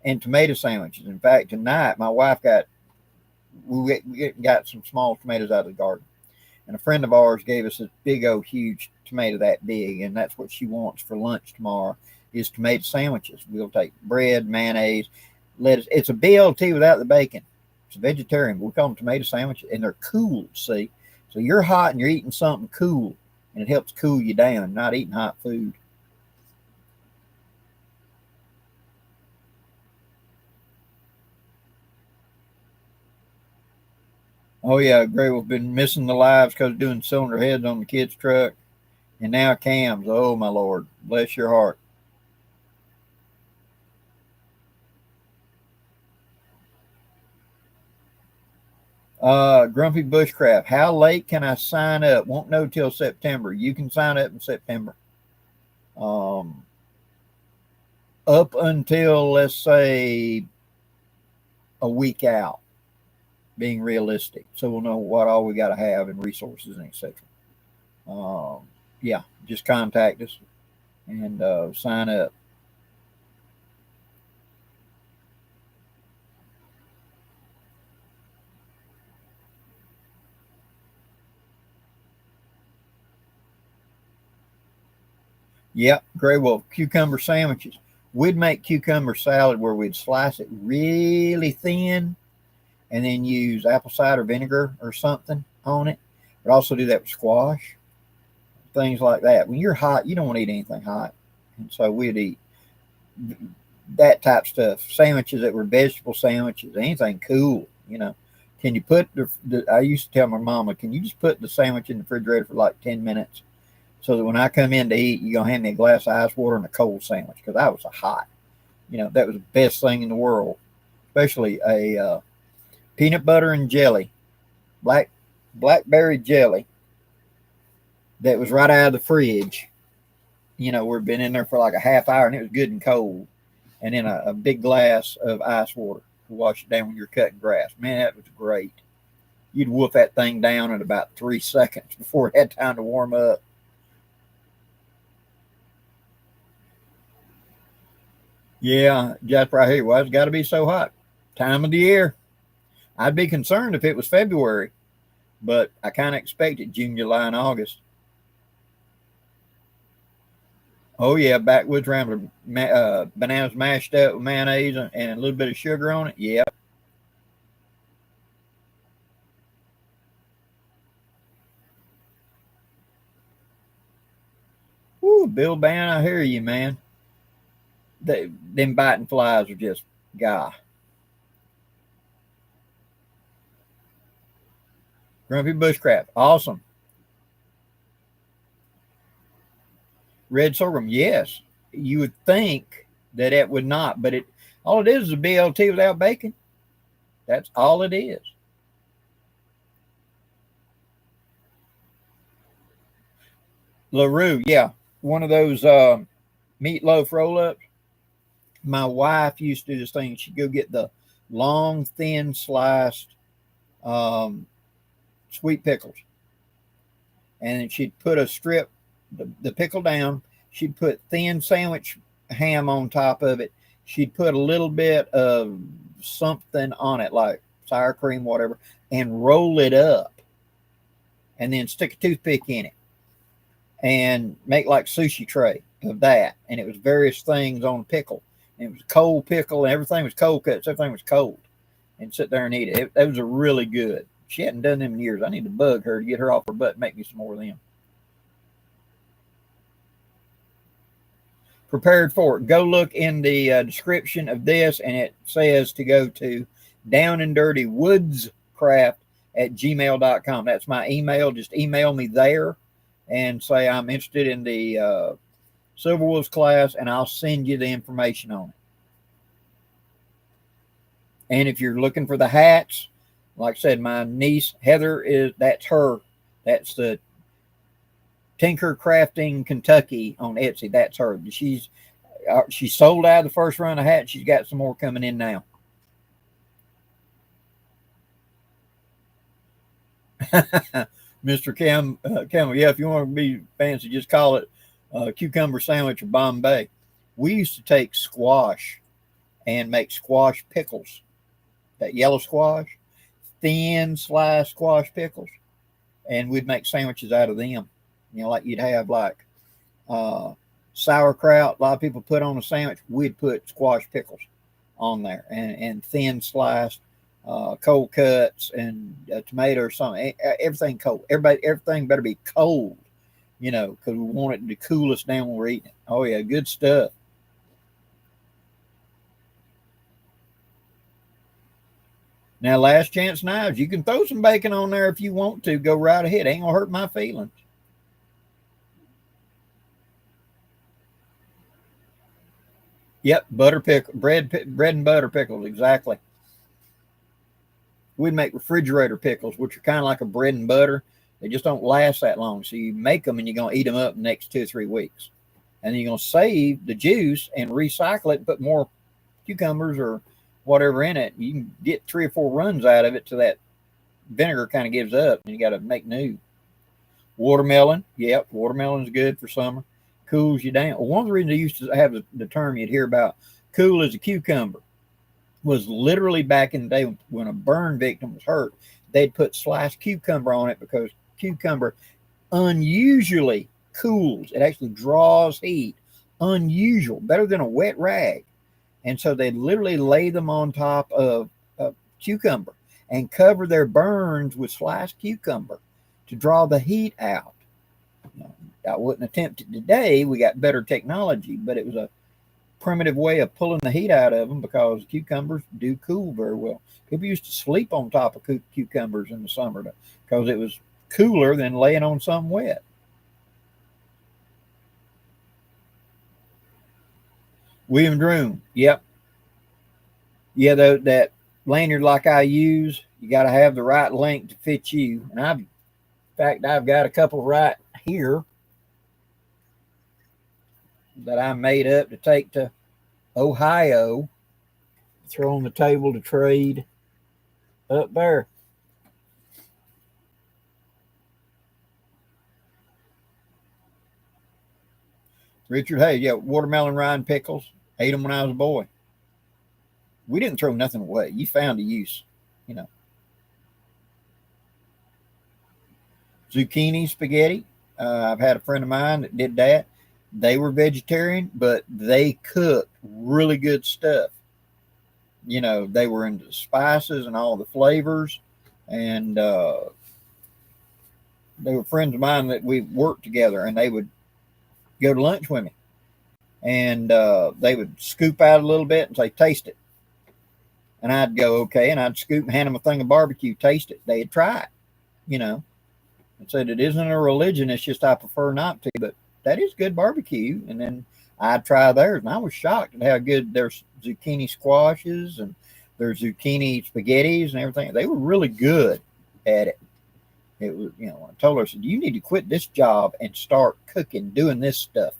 and tomato sandwiches. In fact, tonight, my wife we got some small tomatoes out of the garden. And a friend of ours gave us a big old huge tomato that big, and that's what she wants for lunch tomorrow is tomato sandwiches. We'll take bread, mayonnaise, lettuce. It's a BLT without the bacon. It's a vegetarian, but we call them tomato sandwiches, and they're cool, see? So you're hot and you're eating something cool, and it helps cool you down, not eating hot food. Oh, yeah, I agree. We've been missing the lives because doing cylinder heads on the kids' truck, and now cams. Oh, my Lord. Bless your heart. Grumpy Bushcraft. How late can I sign up? Won't know till September. You can sign up in September. Um, up until let's say a week out, being realistic, so we'll know what all we got to have and resources and etc. Yeah, just contact us and sign up. Yep, Gray Wolf cucumber sandwiches. We'd make cucumber salad where we'd slice it really thin and then use apple cider vinegar or something on it. But also do that with squash, things like that. When you're hot, you don't want to eat anything hot, and so we'd eat that type stuff. Sandwiches that were vegetable sandwiches, anything cool, you know. Can you put I used to tell my mama, can you just put the sandwich in the refrigerator for like 10 minutes, so that when I come in to eat, you're gonna hand me a glass of ice water and a cold sandwich because I was a hot. You know, that was the best thing in the world, especially a peanut butter and jelly, blackberry jelly that was right out of the fridge. You know, we've been in there for like a half hour and it was good and cold. And then a big glass of ice water to wash it down when you're cutting grass. Man, that was great. You'd wolf that thing down in about 3 seconds before it had time to warm up. Yeah, Jasper, I hear you. Well, it's got to be so hot. Time of the year. I'd be concerned if it was February, but I kind of expect it June, July, and August. Oh yeah, backwoods rambler, bananas mashed up with mayonnaise and a little bit of sugar on it. Yeah. Woo, Bill Ban, I hear you, man. Them biting flies are just gah. Grumpy bushcraft, awesome. Red sorghum, yes. You would think that it would not, but it all it is a BLT without bacon. That's all it is. LaRue, yeah, one of those meatloaf roll ups. My wife used to do this thing. She'd go get the long, thin sliced um, sweet pickles, and she'd put a strip, the pickle down. She'd put thin sandwich ham on top of it. She'd put a little bit of something on it, like sour cream, whatever, and roll it up, and then stick a toothpick in it, and make like sushi tray of that. And it was various things on a pickle. And it was a cold pickle, and everything was cold cuts. Everything was cold, and sit there and eat it. That was a really good. She hadn't done them in years. I need to bug her to get her off her butt and make me some more of them. Prepared for it. Go look in the description of this, and it says to go to downndirtywoodscraft at gmail.com. That's my email. Just email me there and say I'm interested in the Silverwolves class, and I'll send you the information on it. And if you're looking for the hats, like I said, my niece Heather that's her. That's the TinkeringCraftsKY-ETSY on Etsy. That's her. She sold out of the first run of hats. She's got some more coming in now. Mr. Campbell, yeah, if you want to be fancy, just call it cucumber sandwich or Bombay. We used to take squash and make squash pickles. That yellow squash, thin sliced squash pickles, and we'd make sandwiches out of them. You know, like you'd have like sauerkraut. A lot of people put on a sandwich. We'd put squash pickles on there, and thin sliced cold cuts and a tomato or something. Everything cold. Everything better be cold, you know, because we want it to cool us down when we're eating it. Oh yeah, good stuff. Now, last chance knives. You can throw some bacon on there if you want to. Go right ahead. Ain't gonna hurt my feelings. Yep, bread and butter pickles, exactly. We'd make refrigerator pickles, which are kind of like a bread and butter. They just don't last that long. So you make them and you're going to eat them up in the next 2 or 3 weeks. And then you're going to save the juice and recycle it and put more cucumbers or whatever in it. You can get 3 or 4 runs out of it till that vinegar kind of gives up and you got to make new. Watermelon. Yep, watermelon is good for summer. Cools you down. One of the reasons I used to have the term you'd hear about cool as a cucumber was literally back in the day when a burn victim was hurt, they'd put sliced cucumber on it because cucumber unusually cools. It actually draws heat. Unusual, better than a wet rag. And so they'd literally lay them on top of cucumber and cover their burns with sliced cucumber to draw the heat out. I wouldn't attempt it today. We got better technology, but it was a primitive way of pulling the heat out of them because cucumbers do cool very well. People used to sleep on top of cucumbers in the summer because it was cooler than laying on something wet. William Droom, yep. Yeah, that lanyard like I use, you got to have the right length to fit you. And in fact, I've got a couple right here that I made up to take to Ohio, throw on the table to trade up there. Richard Hayes, yeah, watermelon rind pickles. Ate them when I was a boy. We didn't throw nothing away. You found a use, you know. Zucchini spaghetti. I've had a friend of mine that did that. They were vegetarian, but they cooked really good stuff. You know, they were into the spices and all the flavors. And they were friends of mine that we worked together, and they would go to lunch with me. And they would scoop out a little bit and say, taste it. And I'd go, okay. And I'd scoop and hand them a thing of barbecue, taste it. They'd try it, you know, and said, it isn't a religion. It's just I prefer not to. But that is good barbecue. And then I'd try theirs. And I was shocked at how good their zucchini squashes and their zucchini spaghettis and everything. They were really good at it. It was, you know, I told her, I said, you need to quit this job and start cooking, doing this stuff.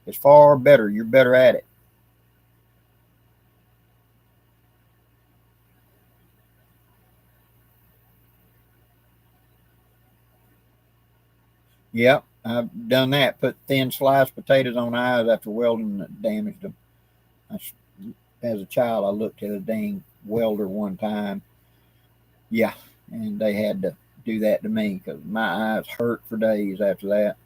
It's far better. You're better at it. Yep, I've done that. Put thin sliced potatoes on eyes after welding that damaged them. As a child, I looked at a dang welder one time. Yeah, and they had to do that to me because my eyes hurt for days after that.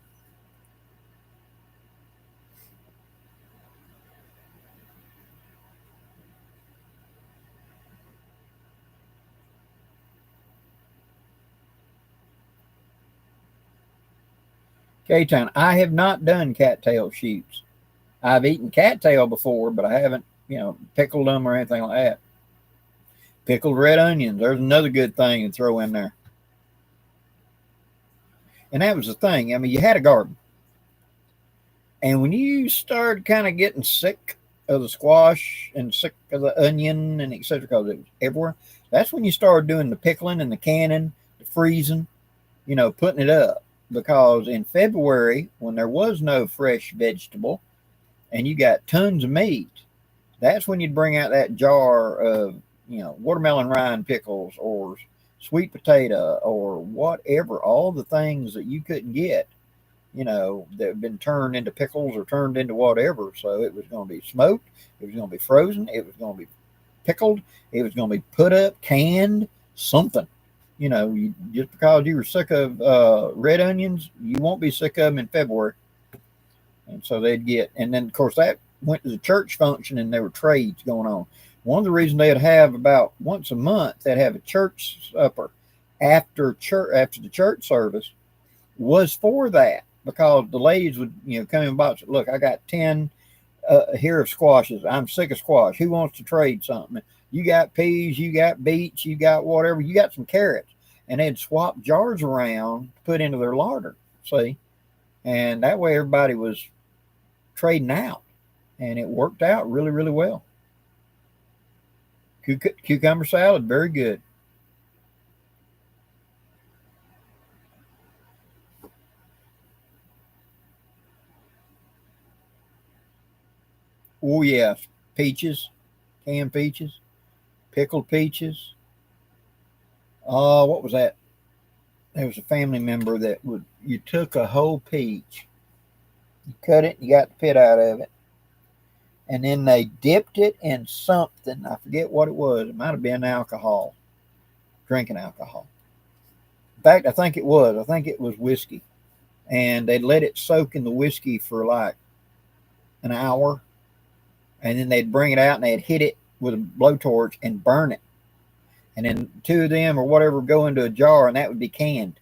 K-Town, I have not done cattail shoots. I've eaten cattail before, but I haven't, you know, pickled them or anything like that. Pickled red onions. There's another good thing to throw in there. And that was the thing. I mean, you had a garden. And when you started kind of getting sick of the squash and sick of the onion and etc., because it was everywhere, that's when you started doing the pickling and the canning, the freezing, putting it up. Because in February, when there was no fresh vegetable and you got tons of meat, that's when you'd bring out that jar of, watermelon rind pickles or sweet potato or whatever, all the things that you couldn't get, that have been turned into pickles or turned into whatever. So it was going to be smoked, it was going to be frozen, it was going to be pickled, it was going to be put up, canned, something. Just because you were sick of red onions, you won't be sick of them in February. And so they'd get, and then of course that went to the church function and there were trades going on. One of the reasons they'd have about once a month, they'd have a church supper after the church service was for that, because the ladies would, come in box. Look, I got 10 here of squashes. I'm sick of squash. Who wants to trade something? You got peas, you got beets, you got whatever, you got some carrots. And they'd swap jars around to put into their larder, see? And that way everybody was trading out. And it worked out really, really well. Cucumber salad, very good. Oh, yes. Peaches, canned peaches, pickled peaches. What was that? There was a family member that you took a whole peach, you cut it, you got the pit out of it, and then they dipped it in something. I forget what it was. It might have been alcohol, drinking alcohol. In fact, I think it was. I think it was whiskey. And they let it soak in the whiskey for like an hour. And then they'd bring it out and they'd hit it with a blowtorch and burn it. And then two of them or whatever go into a jar, and that would be canned.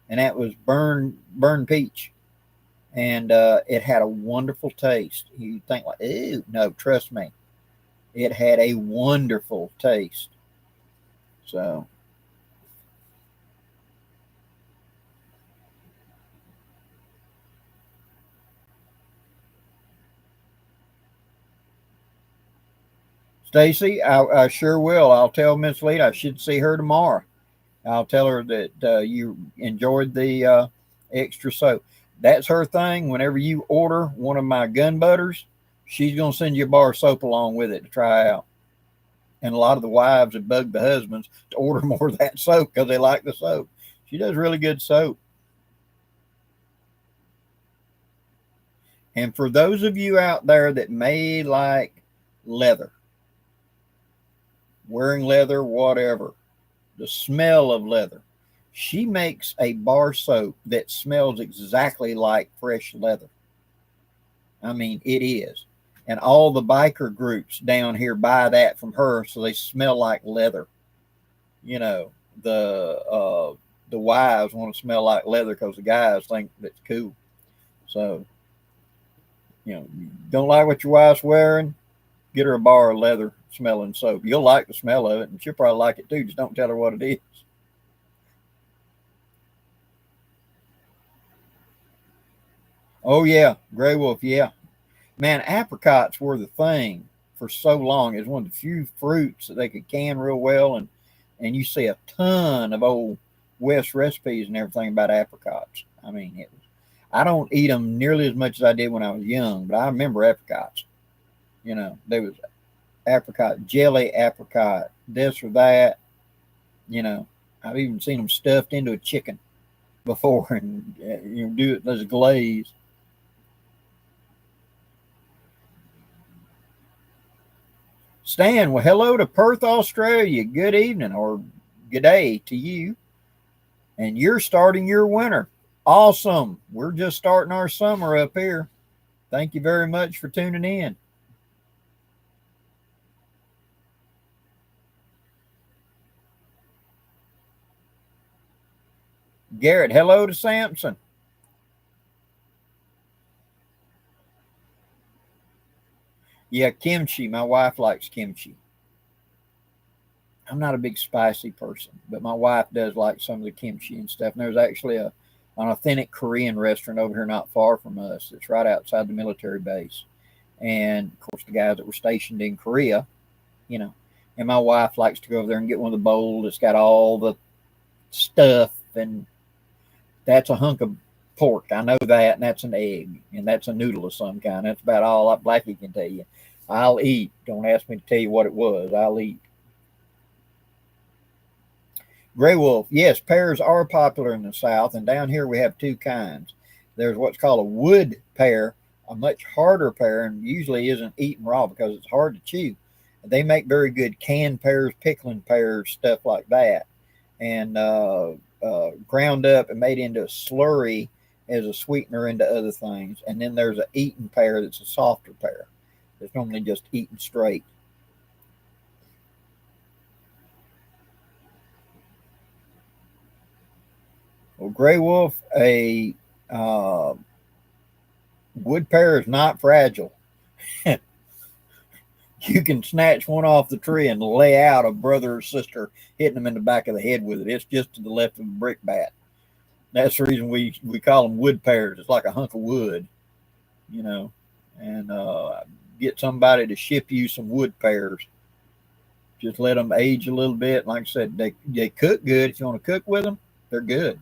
And that was burned peach. And it had a wonderful taste. You think like, ew, no, trust me. It had a wonderful taste. So Stacy, I sure will. I'll tell Miss Lee I should see her tomorrow. I'll tell her that you enjoyed the extra soap. That's her thing. Whenever you order one of my gun butters, she's going to send you a bar of soap along with it to try out. And a lot of the wives have bugged the husbands to order more of that soap because they like the soap. She does really good soap. And for those of you out there that may like leather, wearing leather, whatever, the smell of leather, she makes a bar soap that smells exactly like fresh leather. I mean, it is. And all the biker groups down here buy that from her, so they smell like leather. You know, the wives want to smell like leather because the guys think that's cool. So, don't like what your wife's wearing, get her a bar of leather smelling soap. You'll like the smell of it, and she'll probably like it too. Just don't tell her what it is. Oh yeah, gray wolf. Yeah, man, apricots were the thing for so long. It was one of the few fruits that they could can real well, and you see a ton of old West recipes and everything about apricots. I mean, I don't eat them nearly as much as I did when I was young, but I remember apricots. There was apricot jelly, apricot this or that. I've even seen them stuffed into a chicken before, and do it as a glaze. Stan, well, hello to Perth, Australia. Good evening or good day to you. And you're starting your winter. Awesome. We're just starting our summer up here. Thank you very much for tuning in. Garrett, hello to Samson. Yeah, kimchi. My wife likes kimchi. I'm not a big spicy person, but my wife does like some of the kimchi and stuff. And there's actually a an authentic Korean restaurant over here not far from us. It's right outside the military base. And of course, the guys that were stationed in Korea, you know, and my wife likes to go over there and get one of the bowls that's got all the stuff, and that's a hunk of pork. I know that, and that's an egg, and that's a noodle of some kind. That's about all Blackie can tell you. I'll eat. Don't ask me to tell you what it was. I'll eat. Gray wolf. Yes, pears are popular in the South, and down here we have two kinds. There's what's called a wood pear, a much harder pear, and usually isn't eaten raw because it's hard to chew. They make very good canned pears, pickling pears, stuff like that, and ground up and made into a slurry as a sweetener into other things. And then there's an eaten pear that's a softer pear. It's normally just eaten straight. Well, gray wolf, a wood pear is not fragile. You can snatch one off the tree and lay out a brother or sister, hitting them in the back of the head with it. It's just to the left of a brick bat. That's the reason we call them wood pears. It's like a hunk of wood, you know. And get somebody to ship you some wood pears. Just let them age a little bit. Like I said, they cook good. If you want to cook with them, they're good.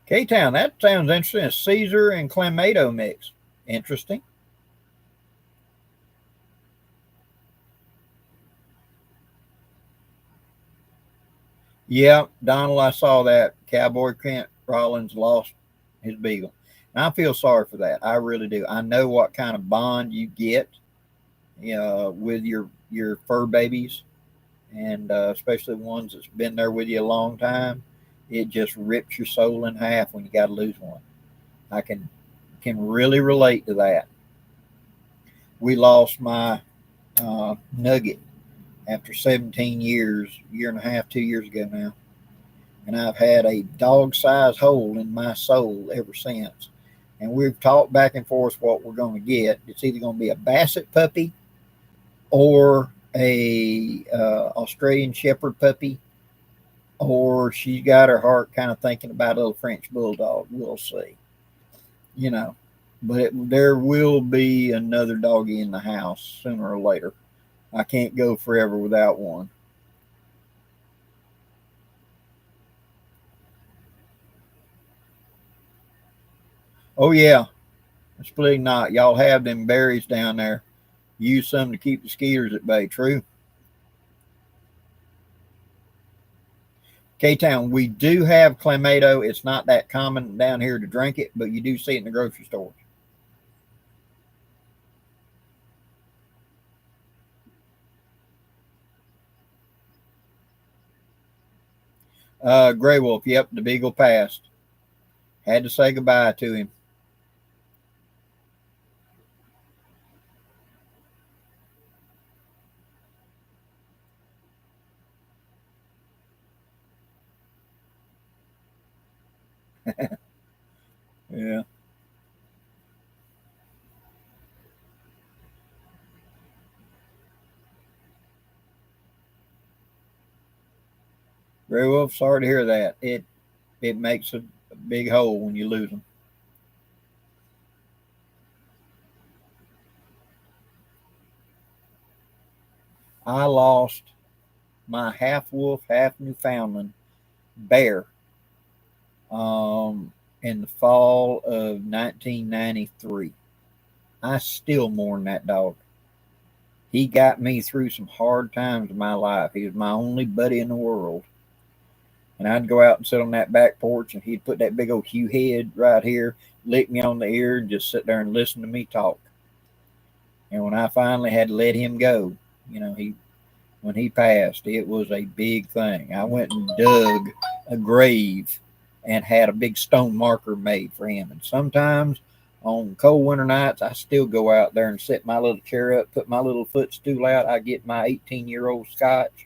K-Town, that sounds interesting. A Caesar and Clamato mix. Interesting. Yeah, Donald, I saw that. Cowboy Kent Rollins lost his beagle. And I feel sorry for that. I really do. I know what kind of bond you get with your fur babies, and especially ones that's been there with you a long time. It just rips your soul in half when you got to lose one. I can really relate to that. We lost my Nugget after 17 years, year and a half, 2 years ago now. And I've had a dog-sized hole in my soul ever since. And we've talked back and forth what we're going to get. It's either going to be a Basset puppy or a Australian Shepherd puppy, or she's got her heart kind of thinking about a little French bulldog. We'll see, you know. But there will be another doggy in the house sooner or later. I can't go forever without one. Oh yeah, splitting knot. Y'all have them berries down there. Use some to keep the skeeters at bay. True. K-Town, we do have Clamato. It's not that common down here to drink it, but you do see it in the grocery stores. Gray Wolf, yep, the beagle passed. Had to say goodbye to him. Yeah. Gray Wolf, sorry to hear that. It makes a big hole when you lose them. I lost my half wolf, half Newfoundland bear in the fall of 1993. I still mourn that dog. He got me through some hard times in my life. He was my only buddy in the world. And I'd go out and sit on that back porch, and he'd put that big old Hugh head right here, lick me on the ear, and just sit there and listen to me talk. And when I finally had to let him go, he when he passed, it was a big thing. I went and dug a grave and had a big stone marker made for him. And sometimes on cold winter nights, I still go out there and set my little chair up, put my little footstool out. I get my 18-year-old scotch,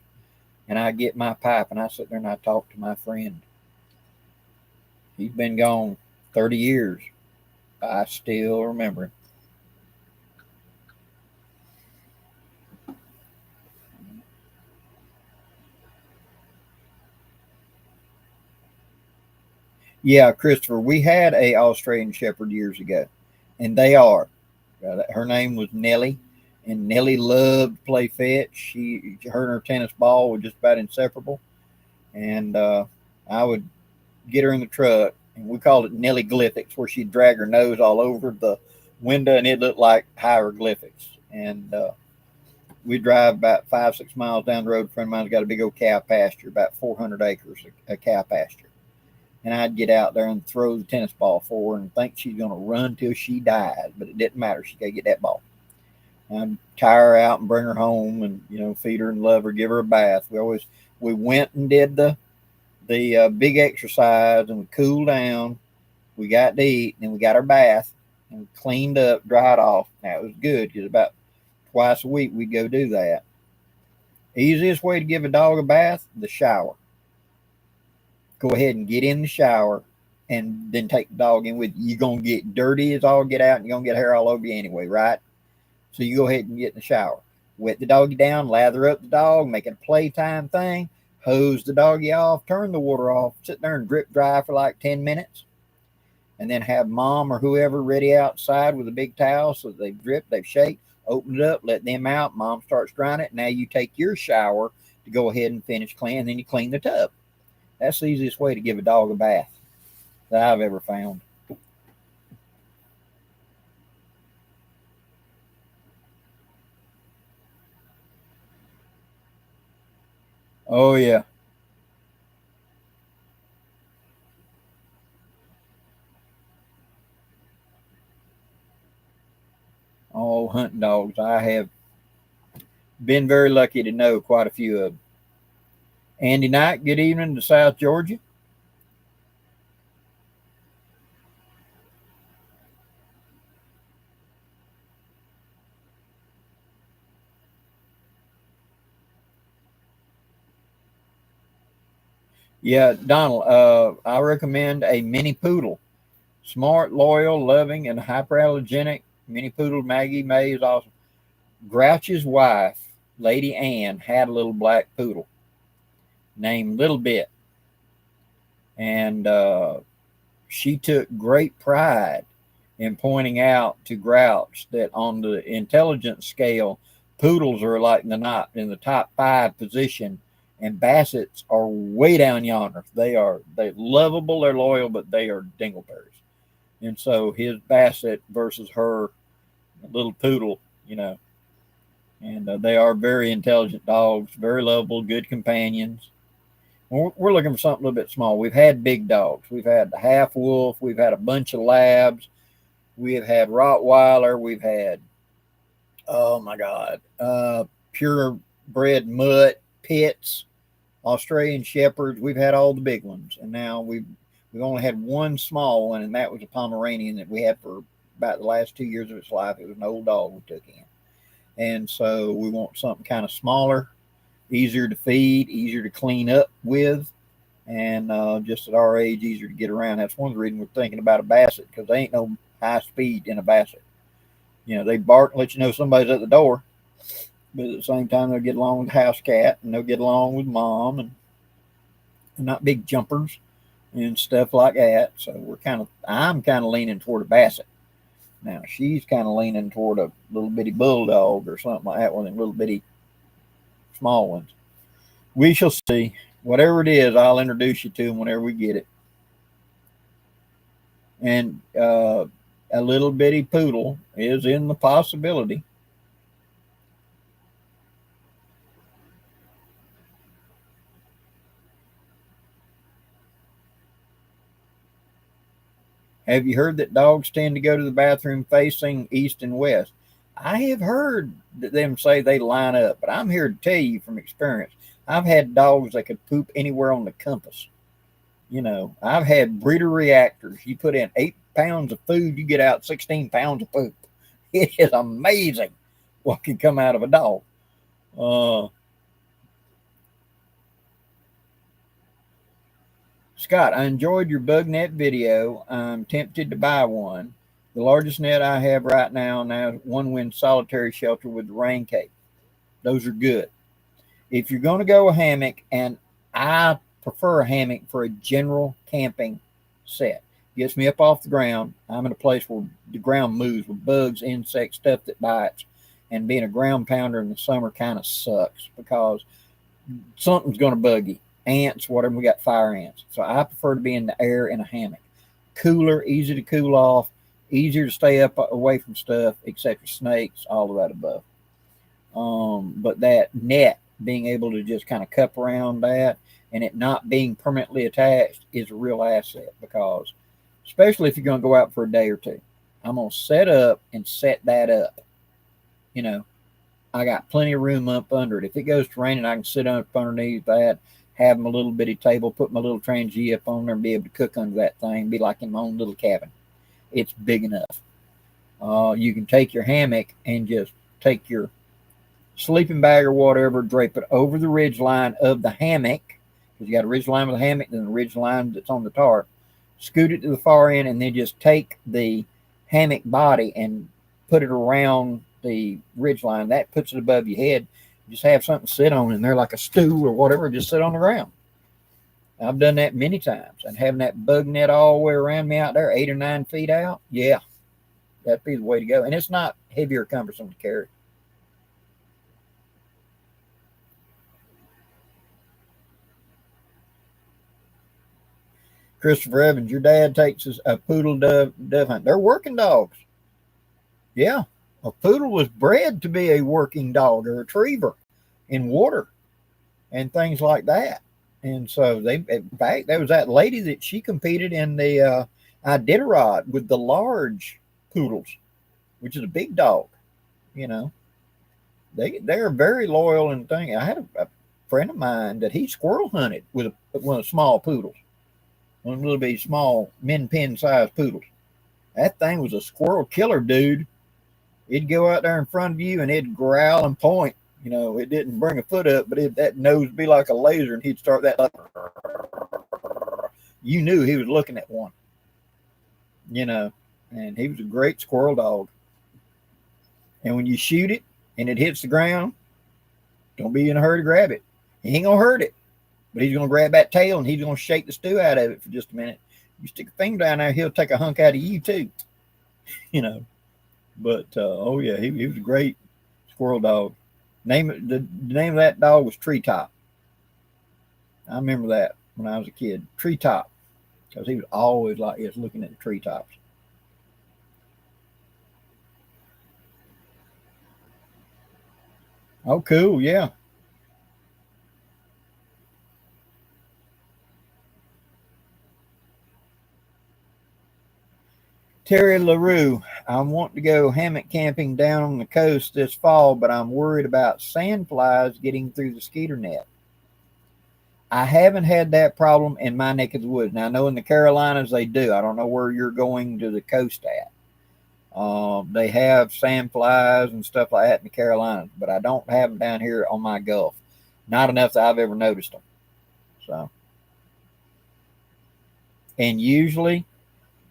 and I get my pipe, and I sit there and I talk to my friend. He's been gone 30 years. I still remember him. Yeah, Christopher, we had a Australian Shepherd years ago, and they are. Her name was Nellie, and Nellie loved to play fetch. Her and her tennis ball were just about inseparable. And I would get her in the truck, and we called it Nellie Glyphics, where she'd drag her nose all over the window, and it looked like hieroglyphics. And we drive about 5-6 miles down the road. A friend of mine's got a big old cow pasture, about 400 acres of cow pasture. And I'd get out there and throw the tennis ball for her and think she's going to run till she dies, but it didn't matter. She got to get that ball. I'd tire her out and bring her home, and feed her and love her, give her a bath. We went and did the big exercise, and we cooled down. We got to eat, and then we got our bath and cleaned up, dried off. Now it was good because about twice a week we'd go do that. Easiest way to give a dog a bath: the shower. Go ahead and get in the shower and then take the dog in with you. You're going to get dirty as all get out, and you're going to get hair all over you anyway, right? So you go ahead and get in the shower. Wet the doggy down, lather up the dog, make it a playtime thing, hose the doggy off, turn the water off, sit there and drip dry for like 10 minutes, and then have mom or whoever ready outside with a big towel so they've dripped, they've shaked, open it up, let them out, mom starts drying it. Now you take your shower to go ahead and finish cleaning, and then you clean the tub. That's the easiest way to give a dog a bath that I've ever found. Oh, yeah. Oh, hunting dogs. I have been very lucky to know quite a few of them. Andy Knight, good evening to South Georgia. Yeah, Donald, I recommend a mini poodle. Smart, loyal, loving, and hyperallergenic. Mini poodle Maggie May is awesome. Grouch's wife, Lady Ann, had a little black poodle named Little Bit. And she took great pride in pointing out to Grouch that on the intelligence scale, poodles are like in the top 5 position, and bassets are way down yonder. They're lovable, they're loyal, but they are dingleberries. And so his basset versus her little poodle, and they are very intelligent dogs, very lovable, good companions. We're looking for something a little bit small. We've had big dogs. We've had the half wolf. We've had a bunch of labs. We have had Rottweiler. We've had, oh my God, purebred mutt, pits, Australian shepherds. We've had all the big ones, and now we've only had one small one, and that was a Pomeranian that we had for about the last 2 years of its life. It was an old dog we took in, and so we want something kind of smaller, easier to feed, easier to clean up with, and just at our age, easier to get around. That's one of the reasons we're thinking about a basset, because they ain't no high speed in a basset. They bark and let you know somebody's at the door, but at the same time, they'll get along with the house cat, and they'll get along with mom, and not big jumpers and stuff like that. So I'm kind of leaning toward a basset. Now she's kind of leaning toward a little bitty bulldog or something like that, one of them little bitty small ones. We shall see. Whatever it is, I'll introduce you to them whenever we get it. And a little bitty poodle is in the possibility. Have you heard that dogs tend to go to the bathroom facing east and west? I have heard them say they line up, but I'm here to tell you from experience. I've had dogs that could poop anywhere on the compass. I've had breeder reactors. You put in 8 pounds of food, you get out 16 pounds of poop. It is amazing what can come out of a dog. Scott, I enjoyed your bug net video. I'm tempted to buy one. The largest net I have right now is One Wind Solitary Shelter with the rain cape. Those are good. If you're going to go a hammock, and I prefer a hammock for a general camping set, gets me up off the ground. I'm in a place where the ground moves with bugs, insects, stuff that bites, and being a ground pounder in the summer kind of sucks because something's going to bug you. Ants, whatever. We got fire ants. So I prefer to be in the air in a hammock. Cooler, easy to cool off, easier to stay up away from stuff, except for snakes, all of that above. But that net, being able to just kind of cup around that and it not being permanently attached is a real asset, because especially if you're going to go out for a day or two, I'm going to set up and set that up. You know, I got plenty of room up under it. If it goes to raining, I can sit up underneath that, have my little bitty table, put my little Transg up on there and be able to cook under that thing, be like in my own little cabin. It's big enough. You can take your hammock and just take your sleeping bag or whatever, drape it over the ridge line of the hammock, because you got a ridge line with a hammock, then the ridge line that's on the tarp. Scoot it to the far end, and then just take the hammock body and put it around the ridge line. That puts it above your head. Just have something to sit on in there, like a stool or whatever, just sit on the ground. I've done that many times, and having that bug net all the way around me out there, 8 or 9 feet out, yeah, that'd be the way to go. And it's not heavy or cumbersome to carry. Christopher Evans, your dad takes a poodle dove hunt. They're working dogs. Yeah, a poodle was bred to be a working dog, a retriever in water and things like that. And so they, in fact, there was that lady that she competed in the Iditarod with the large poodles, which is a big dog. You know, they're very loyal and thing. I had a friend of mine that he squirrel hunted with one of the small poodles, one of the little bitty small min pin sized poodles. That thing was a squirrel killer, dude. It'd go out there in front of you and it'd growl and point. You know, it didn't bring a foot up, but that nose would be like a laser, and he'd start that. You knew he was looking at one. You know, and he was a great squirrel dog. And when you shoot it and it hits the ground, don't be in a hurry to grab it. He ain't gonna hurt it, but he's gonna grab that tail and he's gonna shake the stew out of it for just a minute. You stick a finger down there, he'll take a hunk out of you too. You know, but oh yeah, he was a great squirrel dog. The name of that dog was Treetop. I remember that when I was a kid. Treetop, because he was always like this, looking at the treetops. Oh, cool, yeah. Terry LaRue, I want to go hammock camping down on the coast this fall, but I'm worried about sandflies getting through the skeeter net. I haven't had that problem in my neck of the woods. Now, I know in the Carolinas they do. I don't know where you're going to the coast at. They have sandflies and stuff like that in the Carolinas, but I don't have them down here on my Gulf. Not enough that I've ever noticed them. So, and usually,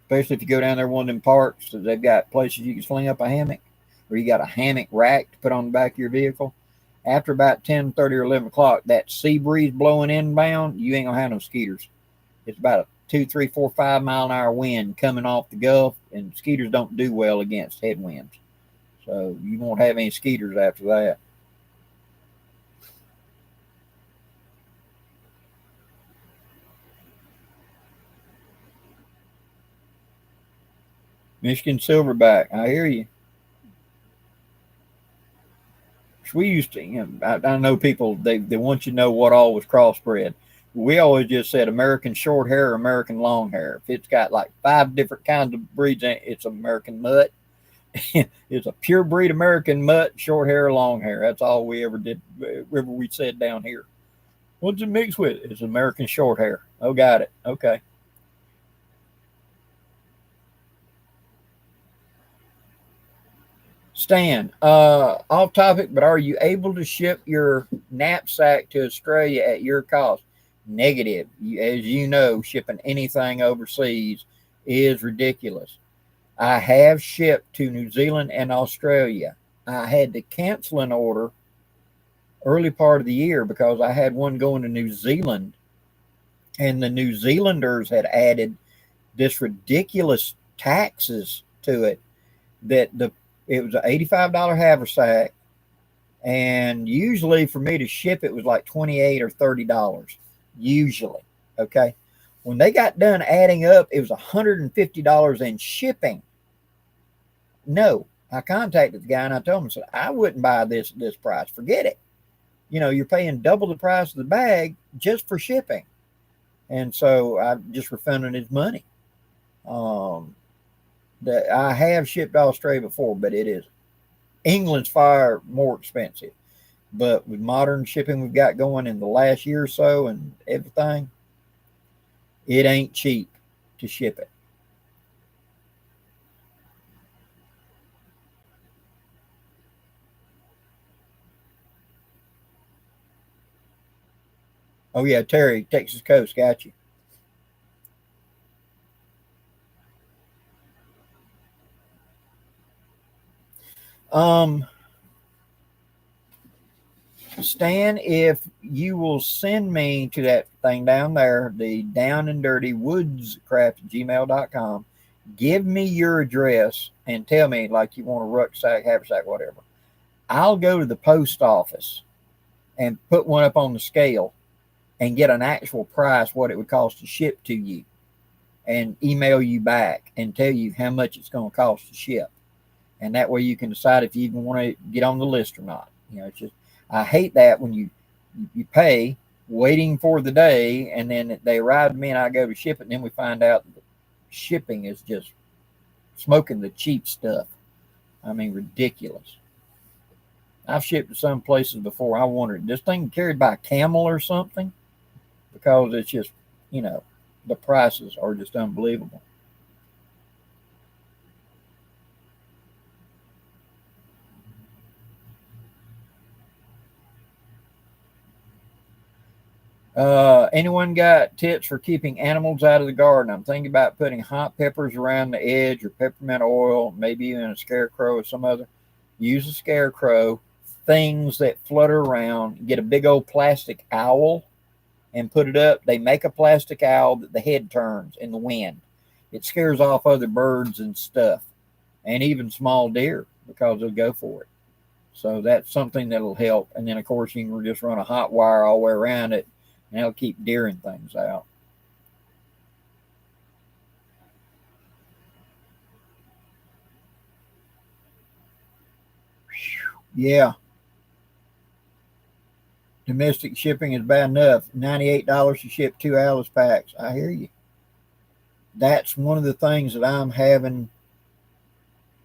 especially if you go down there one of them parks, so they've got places you can sling up a hammock, or you got a hammock rack to put on the back of your vehicle. After about 10:30 or 11 o'clock, that sea breeze blowing inbound, you ain't gonna have no skeeters. It's about a 2, 3, 4, 5 mile an hour wind coming off the Gulf, and skeeters don't do well against headwinds. So you won't have any skeeters after that. Michigan silverback, I hear you. We used to, you know, I know people, they want you to know what all was crossbred. We always just said American short hair or American long hair. If it's got like 5 different kinds of breeds in it, it's American mutt. It's a pure breed American mutt, short hair, long hair. That's all we ever did, ever we said down here. What's it mixed with? It's American short hair. Oh, got it. Okay. Stan, off topic, but are you able to ship your knapsack to Australia at your cost? Negative. As you know, shipping anything overseas is ridiculous. I have shipped to New Zealand and Australia. I had to cancel an order early part of the year because I had one going to New Zealand, and the New Zealanders had added this ridiculous taxes to it, that it was an $85 haversack, and usually for me to ship it was like $28 or $30 usually. Okay, when they got done adding up, it was $150 in shipping. No, I contacted the guy and I told him, I said, I wouldn't buy this at this price. Forget it. You know, you're paying double the price of the bag just for shipping. And so I just refunded his money. That I have shipped to Australia before, but it is England's far more expensive. But with modern shipping we've got going in the last year or so and everything, it ain't cheap to ship it. Oh yeah, Terry, Texas Coast, got you. Um, Stan, if you will send me to that thing down there, the downndirtywoodscraft at gmail.com, give me your address and tell me, like, you want a rucksack, haversack, whatever. I'll go to the post office and put one up on the scale and get an actual price, what it would cost to ship to you, and email you back and tell you how much it's going to cost to ship. And that way you can decide if you even want to get on the list or not. You know, it's just, I hate that when you pay waiting for the day and then they arrive to me and I go to ship it, and then we find out that shipping is just smoking the cheap stuff. I mean, ridiculous. I've shipped to some places before. I wondered, this thing carried by a camel or something? Because it's just, you know, the prices are just unbelievable. Anyone got tips for keeping animals out of the garden? I'm thinking about putting hot peppers around the edge, or peppermint oil, maybe even a scarecrow or some other. Use a scarecrow, things that flutter around. Get a big old plastic owl and put it up. They make a plastic owl that the head turns in the wind. It scares off other birds and stuff, and even small deer, because they'll go for it. So that's something that'll help. And then, of course, you can just run a hot wire all the way around it, and it'll keep deer and things out. Yeah, domestic shipping is bad enough. $98 to ship 2 Alice packs. I hear you. That's one of the things that I'm having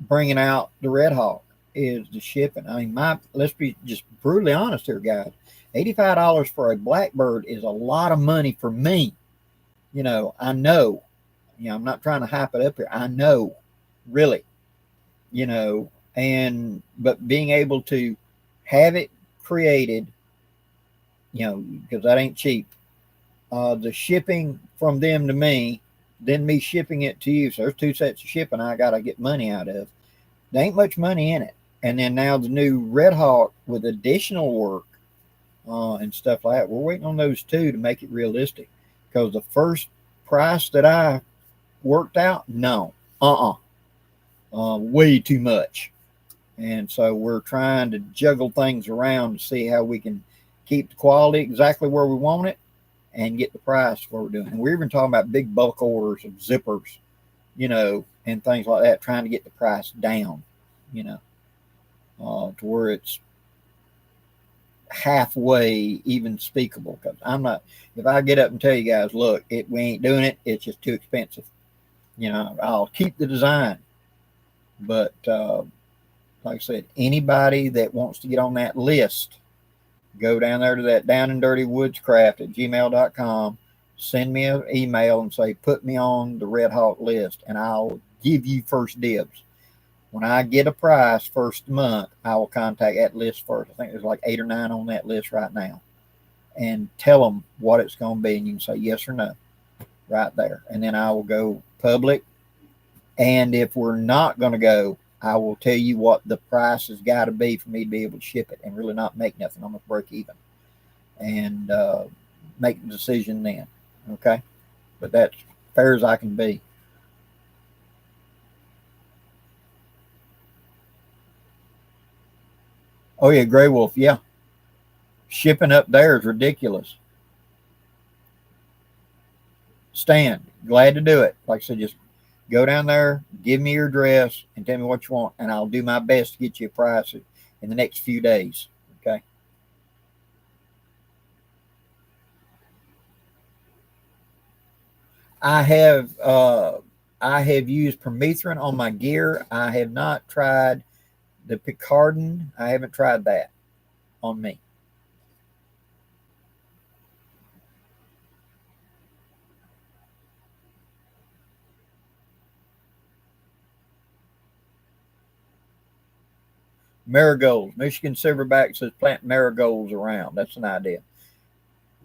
bringing out the Red Hawk is the shipping. I mean, let's be just brutally honest here, guys. $85 for a blackbird is a lot of money for me. You know, I know. You know, I'm not trying to hype it up here. I know, really. You know, but being able to have it created, you know, because that ain't cheap. The shipping from them to me, then me shipping it to you. So there's two sets of shipping I got to get money out of. There ain't much money in it. And then now the new Red Hawk with additional work and stuff like that. We're waiting on those two to make it realistic. Because the first price that I worked out, no, way too much. And so we're trying to juggle things around to see how we can keep the quality exactly where we want it and get the price where we're doing. And we're even talking about big bulk orders of zippers, you know, and things like that, trying to get the price down, you know, to where it's halfway even speakable. Because I'm not, if I get up and tell you guys, look, we ain't doing it, it's just too expensive. You know, I'll keep the design. But like I said, anybody that wants to get on that list, go down there to that downndirtywoodscraft at gmail.com, send me an email and say, put me on the Red Hawk list, and I'll give you first dibs. When I get a price first month, I will contact that list first. I think there's like 8 or 9 on that list right now, and tell them what it's going to be, and you can say yes or no right there. And then I will go public And if we're not going to go, I will tell you what the price has got to be for me to be able to ship it and really not make nothing. I'm going to break even and make the decision then. Okay. But that's fair as I can be. Oh, yeah, Gray Wolf. Yeah. Shipping up there is ridiculous. Stan, glad to do it. Like I said, just go down there, give me your address, and tell me what you want, and I'll do my best to get you a price in the next few days. Okay. I have used permethrin on my gear. I have not tried the Picardin. I haven't tried that on me. Marigolds. Michigan Silverback says plant marigolds around. That's an idea.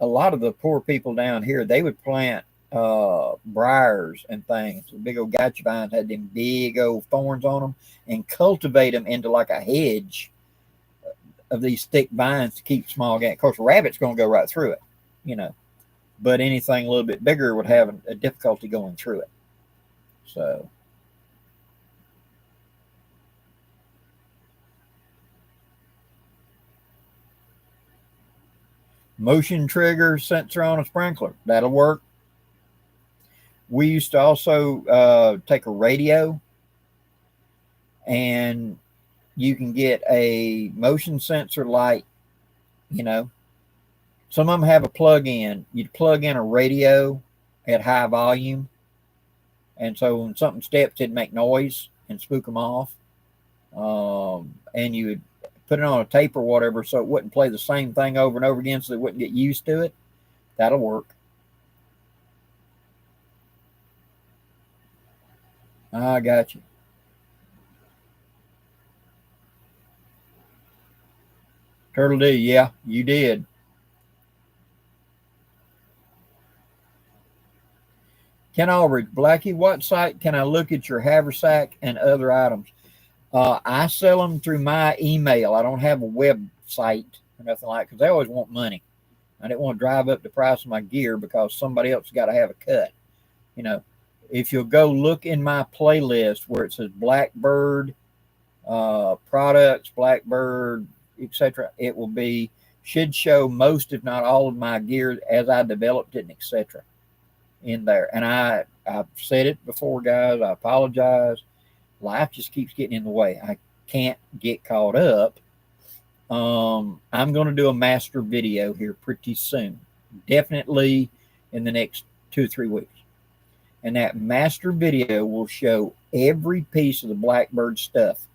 A lot of the poor people down here, they would plant briars and things. The big old gotcha vines had them big old thorns on them and cultivate them into like a hedge of these thick vines to keep small game. Of course, a rabbit's going to go right through it, you know, but anything a little bit bigger would have a difficulty going through it. So, motion trigger sensor on a sprinkler, that'll work. We used to also take a radio, and you can get a motion sensor light. You know, some of them have a plug-in. You'd plug in a radio at high volume, and so when something steps, it'd make noise and spook them off. And you would put it on a tape or whatever, so it wouldn't play the same thing over and over again, so they wouldn't get used to it. That'll work. I got you. Turtle D, yeah, you did. Ken Aldridge, Blackie, what site can I look at your haversack and other items? I sell them through my email. I don't have a website or nothing like, because they always want money. I didn't want to drive up the price of my gear because somebody else got to have a cut. You know, if you'll go look in my playlist where it says Blackbird products, Blackbird, etc., it will be, should show most, if not all, of my gear as I developed it, and etc. in there. And I've said it before, guys. I apologize. Life just keeps getting in the way. I can't get caught up. I'm going to do a master video here pretty soon, definitely in the next 2 or 3 weeks. And that master video will show every piece of the Blackbird stuff,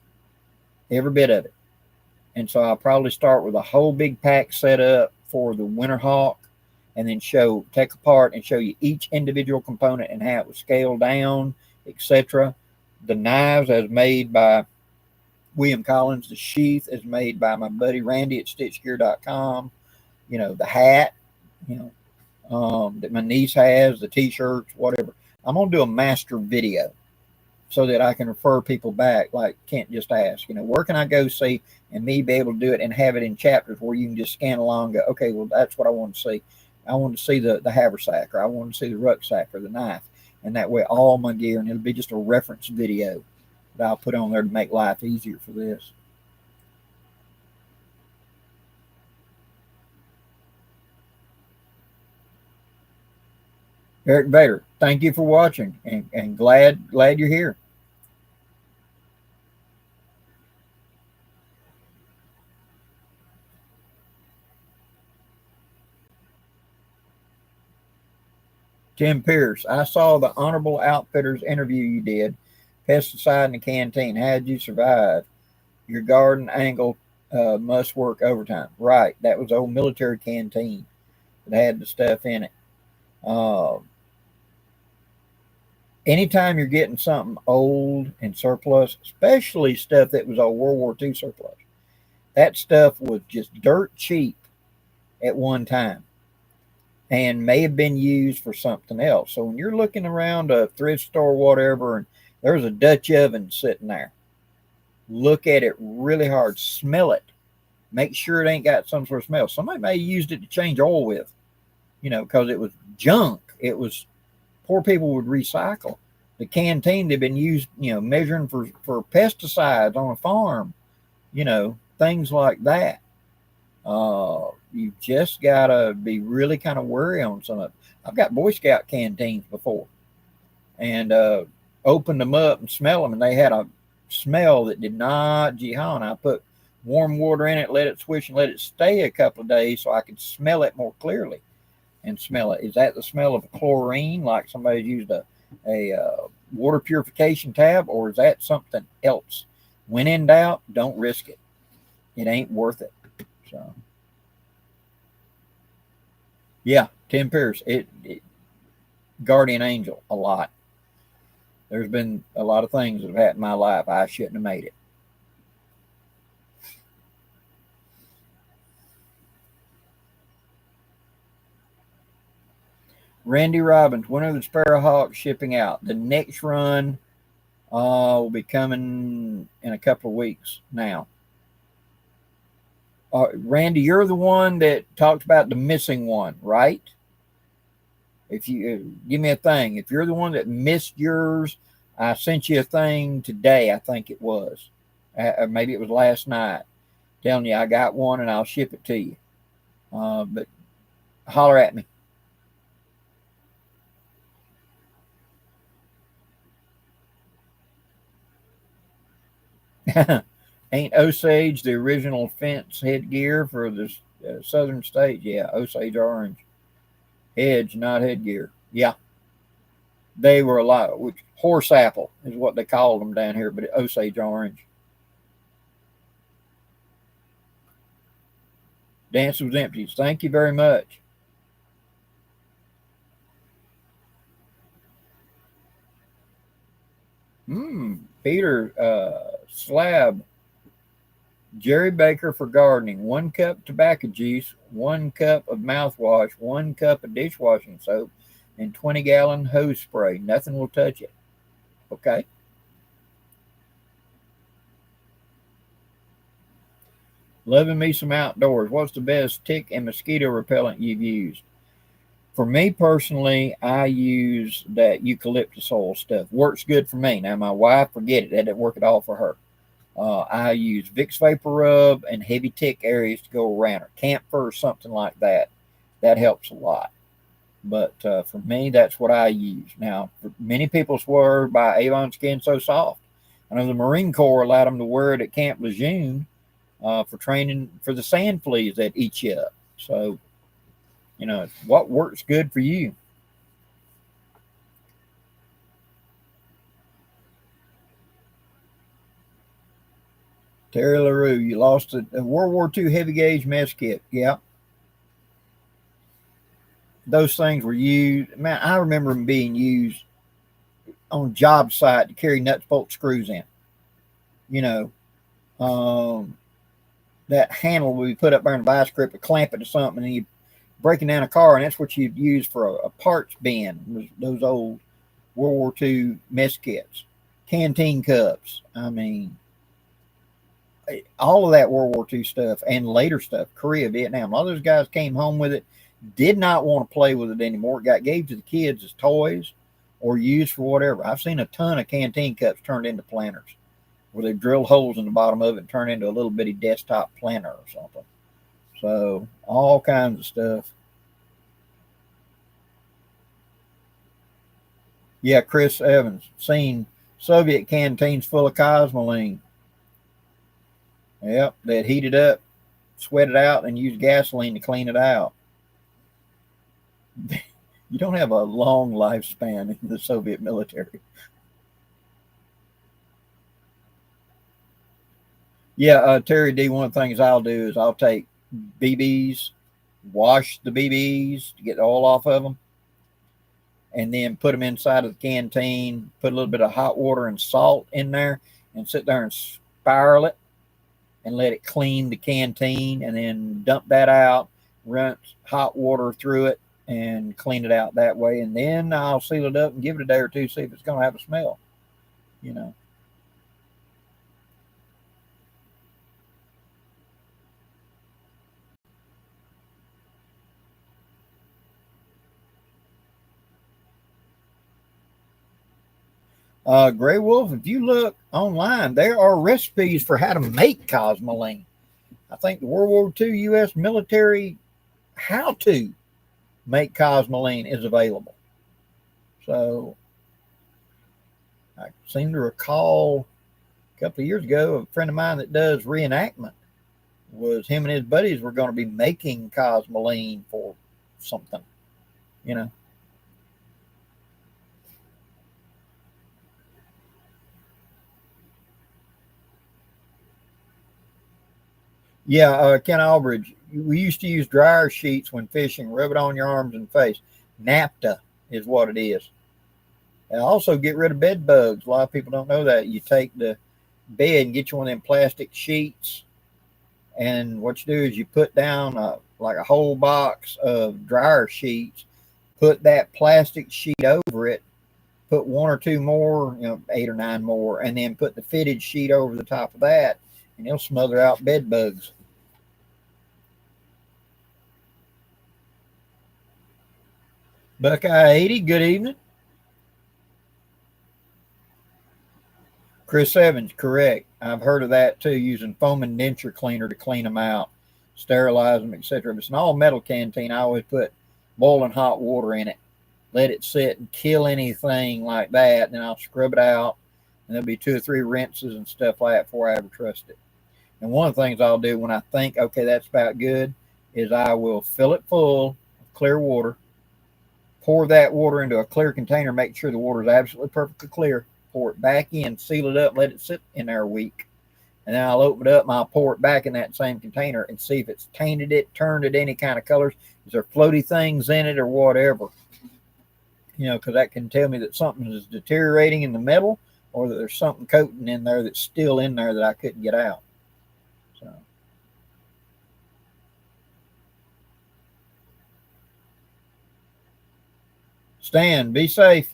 every bit of it. And so I'll probably start with a whole big pack set up for the Winterhawk, and then take apart and show you each individual component and how it was scaled down, etc. The knives as made by William Collins. The sheath is made by my buddy Randy at stitchgear.com. You know, the hat, you know, that my niece has, the t-shirts, whatever. I'm going to do a master video so that I can refer people back, like Kent just asked, you know, where can I go see, and me be able to do it and have it in chapters where you can just scan along and go, okay, well, that's what I want to see. I want to see the haversack, or I want to see the rucksack or the knife. And that way, all my gear, and it'll be just a reference video that I'll put on there to make life easier for this. Eric Vader, thank you for watching, and glad you're here. Tim Pierce, I saw the Honorable Outfitters interview you did, pesticide in the canteen. How did you survive? Your garden angle must work overtime. Right, that was old military canteen that had the stuff in it. Uh, Anytime you're getting something old and surplus, especially stuff that was old World War II surplus, that stuff was just dirt cheap at one time and may have been used for something else. So when you're looking around a thrift store, whatever, and There's a Dutch oven sitting there. Look at it really hard. Smell it. Make sure it ain't got some sort of smell. Somebody may have used it to change oil with, because it was junk. It was poor people would recycle. The canteen they've been used, measuring for pesticides on a farm, things like that. You just gotta be really kind of wary on some of it. I've got Boy Scout canteens before, and opened them up and smell them, and they had a smell that did not jihan. I put warm water in it, let it swish, and let it stay a couple of days so I could smell it more clearly and smell it. Is that the smell of chlorine, like somebody's used a water purification tab, or is that something else? When in doubt, don't risk it. It ain't worth it. So, yeah, Tim Pierce, it guardian angel a lot. There's been a lot of things that have happened in my life I shouldn't have made it. Randy Robbins, when are the Sparrowhawks shipping out? The next run will be coming in a couple of weeks now. Randy, you're the one that talked about the missing one, right? If you give me a thing, if you're the one that missed yours, I sent you a thing today, I think it was. Maybe it was last night, telling you I got one and I'll ship it to you. But holler at me. Ain't Osage the original fence headgear for the southern states? Yeah, Osage orange. Hedge, not headgear. Yeah. They were a lot, which horse apple is what they called them down here, but Osage orange. Dance with Empties. Thank you very much. Peter Slab. Jerry Baker for gardening. 1 cup tobacco juice, 1 cup of mouthwash, 1 cup of dishwashing soap, and 20-gallon hose spray. Nothing will touch it. Okay. Loving me some outdoors. What's the best tick and mosquito repellent you've used? For me personally, I use that eucalyptus oil stuff. Works good for me. Now, my wife, forget it. That didn't work at all for her. I use Vicks Vapor Rub and heavy tick areas to go around her. Camphor or something like that. That helps a lot. But for me, that's what I use. Now, many people swear by Avon Skin So Soft. I know the Marine Corps allowed them to wear it at Camp Lejeune for training for the sand fleas that eat you up. So, what works good for you? Terry LaRue, you lost a World War II heavy gauge mess kit. Yeah. Those things were used. Man, I remember them being used on job site to carry nuts, bolts, screws in. That handle would be put up there in a vice grip to clamp it to something, and you breaking down a car, and that's what you'd use for a parts bin. Those old World War II mess kits, canteen cups. I mean, all of that World War II stuff and later stuff, Korea, Vietnam. A lot of those guys came home with it, did not want to play with it anymore. It got gave to the kids as toys or used for whatever. I've seen a ton of canteen cups turned into planters, where they drilled holes in the bottom of it and turned into a little bitty desktop planter or something. So all kinds of stuff. Yeah, Chris Evans, seen Soviet canteens full of cosmoline. Yep, they'd heat it up, sweat it out, and use gasoline to clean it out. You don't have a long lifespan in the Soviet military. Yeah, Terry D, one of the things I'll do is I'll take BBs, wash the BBs to get the oil off of them, and then put them inside of the canteen, put a little bit of hot water and salt in there, and sit there and spiral it and let it clean the canteen, and then dump that out, rinse hot water through it, and clean it out that way. And then I'll seal it up and give it a day or two, see if it's going to have a smell. you know. Gray Wolf, if you look online, there are recipes for how to make cosmoline. I think the World War II U.S. military how to make cosmoline is available. So I seem to recall a couple of years ago, a friend of mine that does reenactment was him and his buddies were going to be making cosmoline for something, you know. Yeah, Ken Albridge, we used to use dryer sheets when fishing, rub it on your arms and face. NAFTA is what it is. And also get rid of bed bugs. A lot of people don't know that. You take the bed and get you one of them plastic sheets, and what you do is you put down like a whole box of dryer sheets, put that plastic sheet over it, put one or two more, 8 or 9 more, and then put the fitted sheet over the top of that, and it'll smother out bed bugs. Buckeye 80, good evening. Chris Evans, correct. I've heard of that too, using foam and denture cleaner to clean them out, sterilize them, etc. If it's an all metal canteen, I always put boiling hot water in it, let it sit and kill anything like that. Then I'll scrub it out, and there'll be 2 or 3 rinses and stuff like that before I ever trust it. And one of the things I'll do when I think, okay, that's about good, is I will fill it full of clear water, pour that water into a clear container, make sure the water is absolutely perfectly clear, pour it back in, seal it up, let it sit in there a week. And then I'll open it up and I'll pour it back in that same container and see if it's tainted it, turned it any kind of colors. Is there floaty things in it or whatever? Because that can tell me that something is deteriorating in the metal, or that there's something coating in there that's still in there that I couldn't get out. So, Stan, be safe.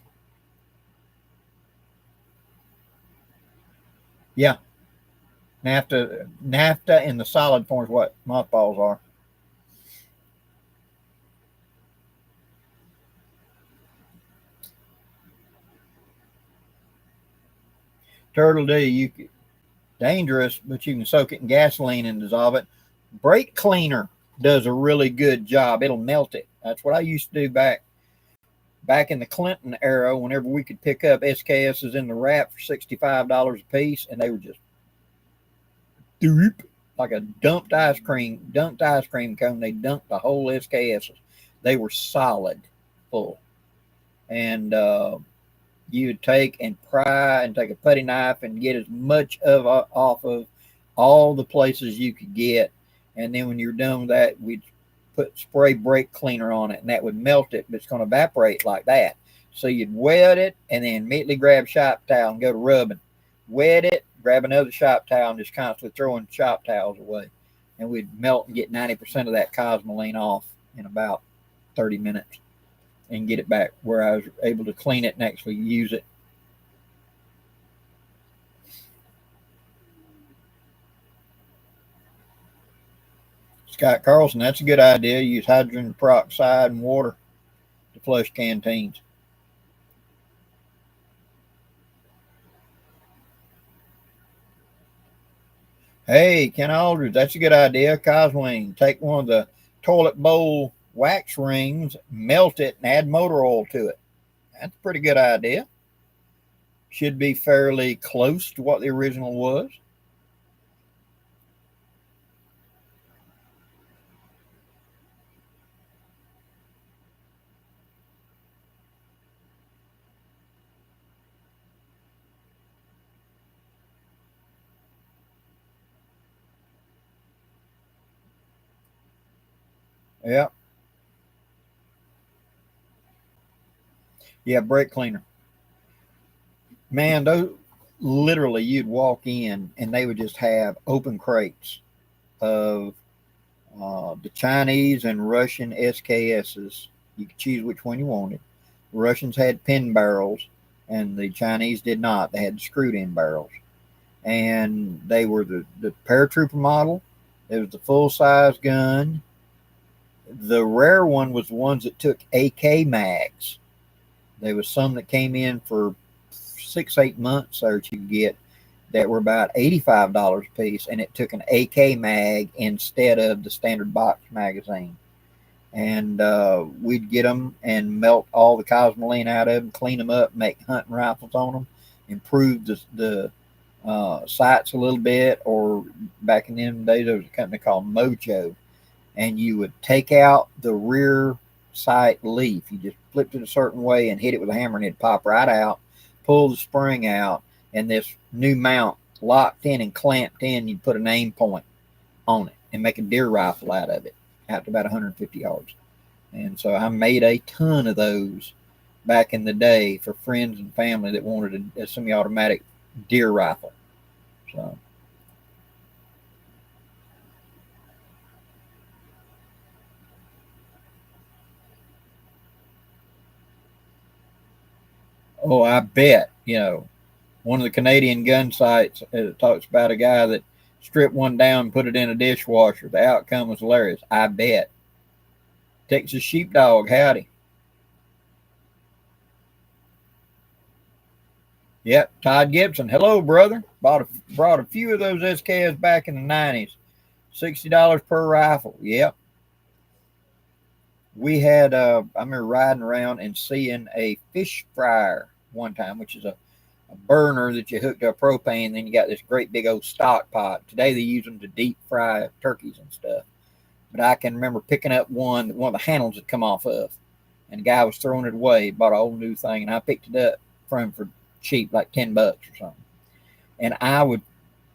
Yeah, NAFTA in the solid form is what mothballs are. Turtle D, dangerous, but you can soak it in gasoline and dissolve it. Brake cleaner does a really good job. It'll melt it. That's what I used to do back in the Clinton era. Whenever we could pick up SKSs in the wrap for $65 a piece, and they were just like a dunked ice cream cone. They dunked the whole SKSs. They were solid full, and you would take and pry and take a putty knife and get as much off of all the places you could get. And then when you're done with that, we'd put spray brake cleaner on it, and that would melt it, but it's going to evaporate like that. So you'd wet it and then immediately grab shop towel and go to rubbing. Wet it, grab another shop towel, and just constantly throwing shop towels away. And we'd melt and get 90% of that cosmoline off in about 30 minutes and get it back where I was able to clean it and actually use it. Scott Carlson, that's a good idea. Use hydrogen peroxide and water to flush canteens. Hey, Ken Aldridge, that's a good idea. Cosmoline, take one of the toilet bowl wax rings, melt it, and add motor oil to it. That's a pretty good idea. Should be fairly close to what the original was. Yeah. Yeah, brake cleaner. Man, those literally you'd walk in and they would just have open crates of the Chinese and Russian SKSs. You could choose which one you wanted. The Russians had pin barrels, and the Chinese did not. They had screwed-in barrels, and they were the paratrooper model. It was the full-size gun. The rare one was the ones that took AK mags. There was some that came in for 6-8 months there that you could get that were about $85 a piece, and it took an AK mag instead of the standard box magazine. And we'd get them and melt all the cosmoline out of them, clean them up, make hunting rifles on them, improve the sights a little bit. Or back in them days, there was a company called Mojo, and you would take out the rear sight leaf. You just flipped it a certain way and hit it with a hammer, and it'd pop right out, pull the spring out, and this new mount locked in and clamped in. You'd put an aim point on it and make a deer rifle out of it, out to about 150 yards. And so I made a ton of those back in the day for friends and family that wanted a semi-automatic deer rifle. So oh, I bet, one of the Canadian gun sites talks about a guy that stripped one down and put it in a dishwasher. The outcome was hilarious. I bet. Texas Sheepdog, howdy. Yep, Todd Gibson. Hello, brother. Brought a few of those SKS back in the 90s. $60 per rifle. Yep. We had, I remember riding around and seeing a fish fryer one time, which is a burner that you hook to a propane. Then you got this great big old stock pot. Today they use them to deep fry turkeys and stuff. But I can remember picking up one of the handles had come off of, and the guy was throwing it away. Bought a whole new thing, and I picked it up from him for cheap, like $10 or something. And I would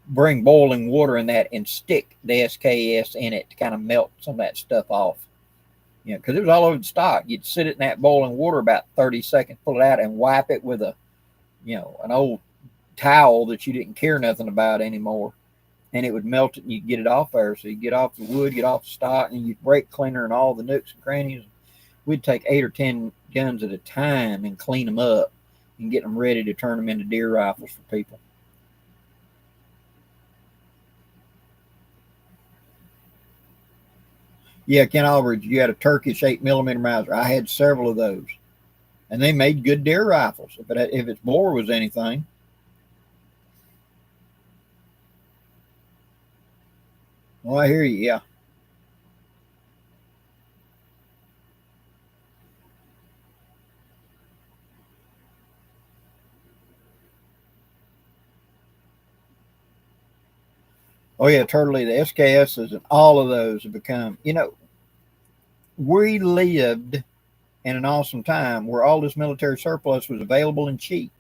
bring boiling water in that and stick the SKS in it to kind of melt some of that stuff off. Because it was all over the stock. You'd sit it in that boiling water about 30 seconds, pull it out, and wipe it with an old towel that you didn't care nothing about anymore. And it would melt it, and you'd get it off there. So you get off the wood, get off the stock, and you'd brake cleaner and all the nooks and crannies. We'd take 8 or 10 guns at a time and clean them up and get them ready to turn them into deer rifles for people. Yeah, Ken Aldridge, you had a Turkish 8mm Mauser. I had several of those, and they made good deer rifles. If its bore was anything. Oh, I hear you. Yeah. Oh yeah, totally. The SKSs and all of those have become. We lived in an awesome time where all this military surplus was available and cheap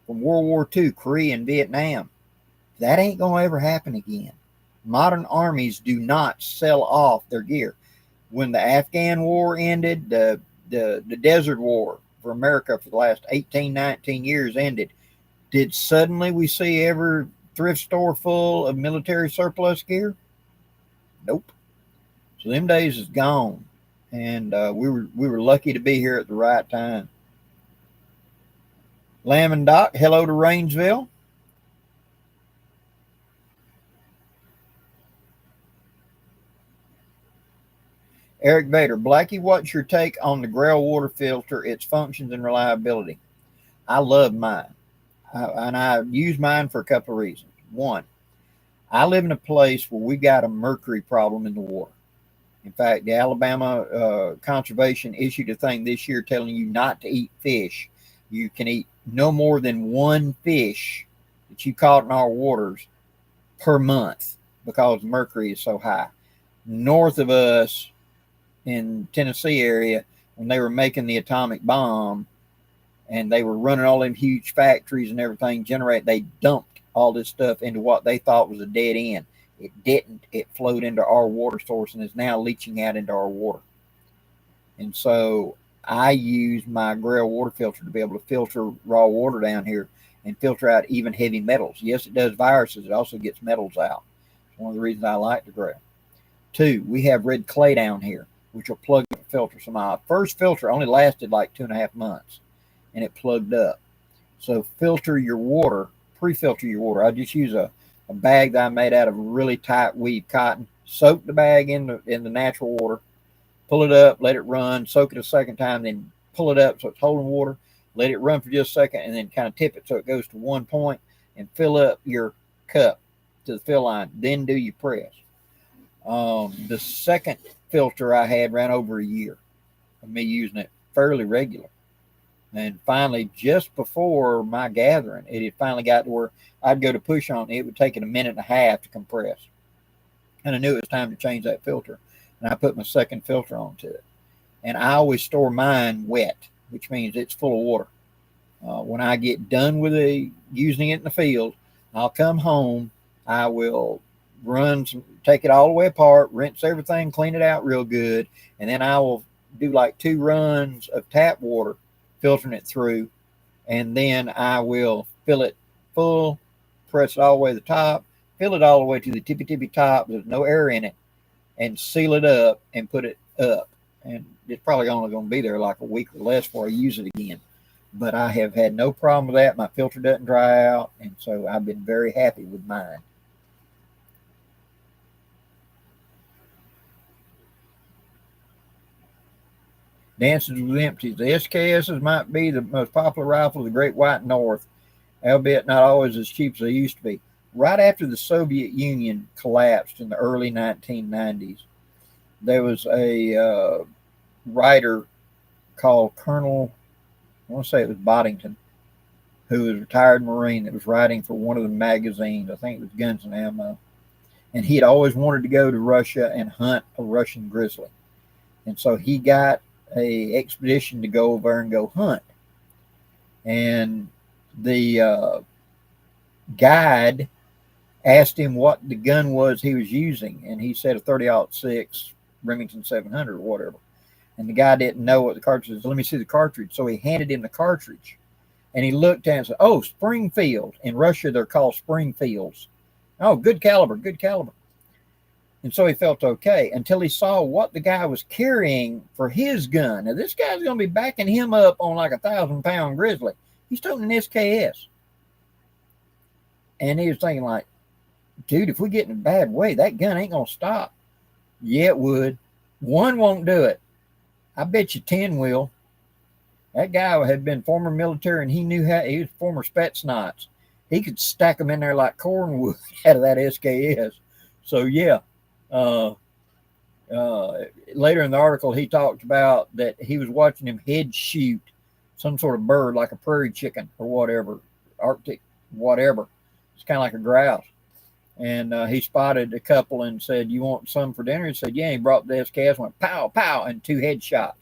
from World War II, Korea, and Vietnam. That ain't gonna ever happen again. Modern armies do not sell off their gear. When the Afghan war ended, the Desert War for America for the last 18, 19 years ended, did suddenly we see every thrift store full of military surplus gear? Nope. So them days is gone, and we were lucky to be here at the right time. Lamb and Doc, hello to Rainsville. Eric Vader, Blackie, what's your take on the Grail water filter, its functions and reliability? I love mine, and I use mine for a couple of reasons. One, I live in a place where we got a mercury problem in the water. In fact, the Alabama Conservation issued a thing this year telling you not to eat fish. You can eat no more than one fish that you caught in our waters per month because mercury is so high. North of us in Tennessee area, when they were making the atomic bomb and they were running all them huge factories and everything, they dumped all this stuff into what they thought was a dead end. It didn't. It flowed into our water source and is now leaching out into our water. And so I use my Grail water filter to be able to filter raw water down here and filter out even heavy metals. Yes, it does viruses. It also gets metals out. It's one of the reasons I like the Grail. Two, we have red clay down here, which will plug the filter. So my first filter only lasted like 2.5 months, and it plugged up. So filter your water, pre-filter your water. I just use a bag that I made out of really tight weave cotton. Soak the bag in the natural water, pull it up, let it run, soak it a second time, then pull it up so it's holding water, let it run for just a second, and then kind of tip it so it goes to one point and fill up your cup to the fill line. Then do your press. The second filter I had ran over a year of me using it fairly regular. And finally, just before my gathering, it had finally got to where I'd go to push on it. It would take it a minute and a half to compress. And I knew it was time to change that filter. And I put my second filter onto it. And I always store mine wet, which means it's full of water. When I get done with using it in the field, I'll come home. I will take it all the way apart, rinse everything, clean it out real good. And then I will do like 2 runs of tap water, filtering it through, and then I will fill it full, press it all the way to the top, fill it all the way to the tippy top, there's no air in it, and seal it up and put it up. And it's probably only going to be there like a week or less before I use it again. But I have had no problem with that. My filter doesn't dry out, and so I've been very happy with mine. Dances with Empties. The SKSs might be the most popular rifle of the Great White North, albeit not always as cheap as they used to be. Right after the Soviet Union collapsed in the early 1990s, there was a writer called Colonel, I want to say it was Boddington, who was a retired Marine that was writing for one of the magazines. I think it was Guns and Ammo. And he had always wanted to go to Russia and hunt a Russian grizzly. And so he got a expedition to go over and go hunt. And the guide asked him what the gun was he was using, and he said a 30-06 Remington 700 or whatever. And the guy didn't know what the cartridge was. Let me see the cartridge. So he handed him the cartridge, and he looked at it and said, "Oh, Springfield." In Russia, they're called Springfields. "Oh, good caliber, good caliber." And so he felt okay until he saw what the guy was carrying for his gun. Now, this guy's going to be backing him up on like a 1,000-pound grizzly. He's toting an SKS. And he was thinking like, dude, if we get in a bad way, that gun ain't going to stop. Yeah, it would. 1 won't do it. I bet you 10 will. That guy had been former military, and he knew how. He was former Spetsnaz. He could stack them in there like cornwood out of that SKS. So, yeah. Later in the article, he talked about that he was watching him head shoot some sort of bird, like a prairie chicken or whatever, Arctic, whatever. It's kind of like a grouse. And he spotted a couple and said, "You want some for dinner?" He said, "Yeah." He brought the SKS, went pow, pow, and 2 headshots.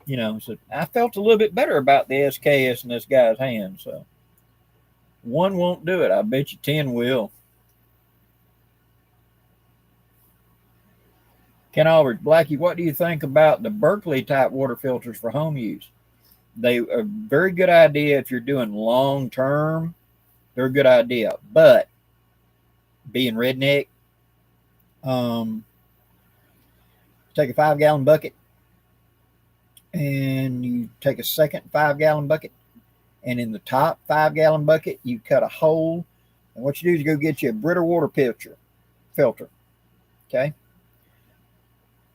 You know, so I felt a little bit better about the SKS in this guy's hand. So 1 won't do it. I bet you 10 will. Ken Albert, Blackie, what do you think about the Berkeley type water filters for home use? They are a very good idea if you're doing long term. They're a good idea, but being redneck, take a 5-gallon bucket, and you take a second 5-gallon bucket, and in the top 5-gallon bucket, you cut a hole, and what you do is go get you a Brita water filter, okay?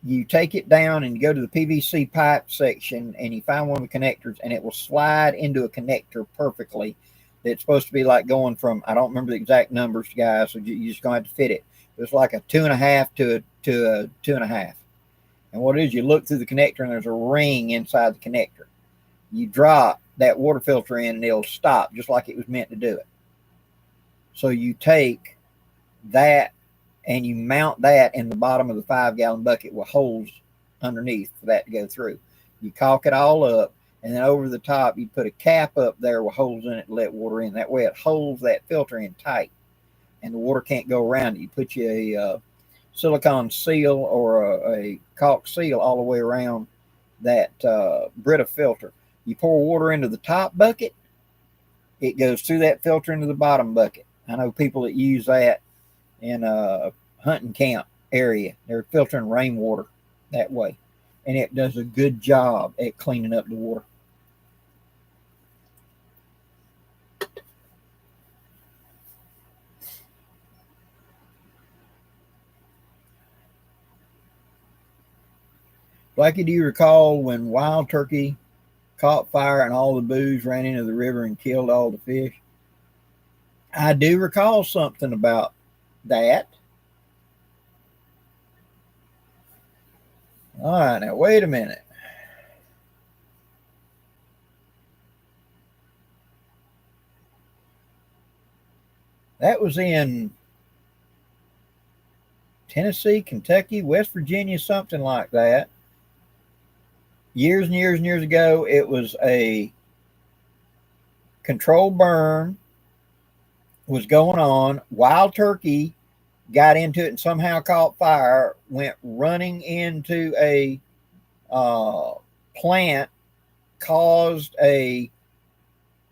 You take it down and you go to the PVC pipe section, and you find one of the connectors, and it will slide into a connector perfectly. It's supposed to be like going from, I don't remember the exact numbers, guys, so you're just going to have to fit it. It's like a 2.5 to a 2.5. And what it is, you look through the connector, and there's a ring inside the connector. You drop that water filter in, and it'll stop just like it was meant to do it. So you take that and you mount that in the bottom of the 5-gallon bucket with holes underneath for that to go through. You caulk it all up, and then over the top, you put a cap up there with holes in it to let water in. That way it holds that filter in tight, and the water can't go around it. You put you a silicone seal or a caulk seal all the way around that Brita filter. You pour water into the top bucket, it goes through that filter into the bottom bucket. I know people that use that in a hunting camp area. They're filtering rainwater that way, and it does a good job at cleaning up the water. Blackie, do you recall when wild turkey caught fire and all the booze ran into the river and killed all the fish? I do recall something about that. All right, now wait a minute. That was in Tennessee, Kentucky, West Virginia, something like that. Years and years and years ago, it was a controlled burn was going on. Wild turkey got into it and somehow caught fire, went running into a plant, caused a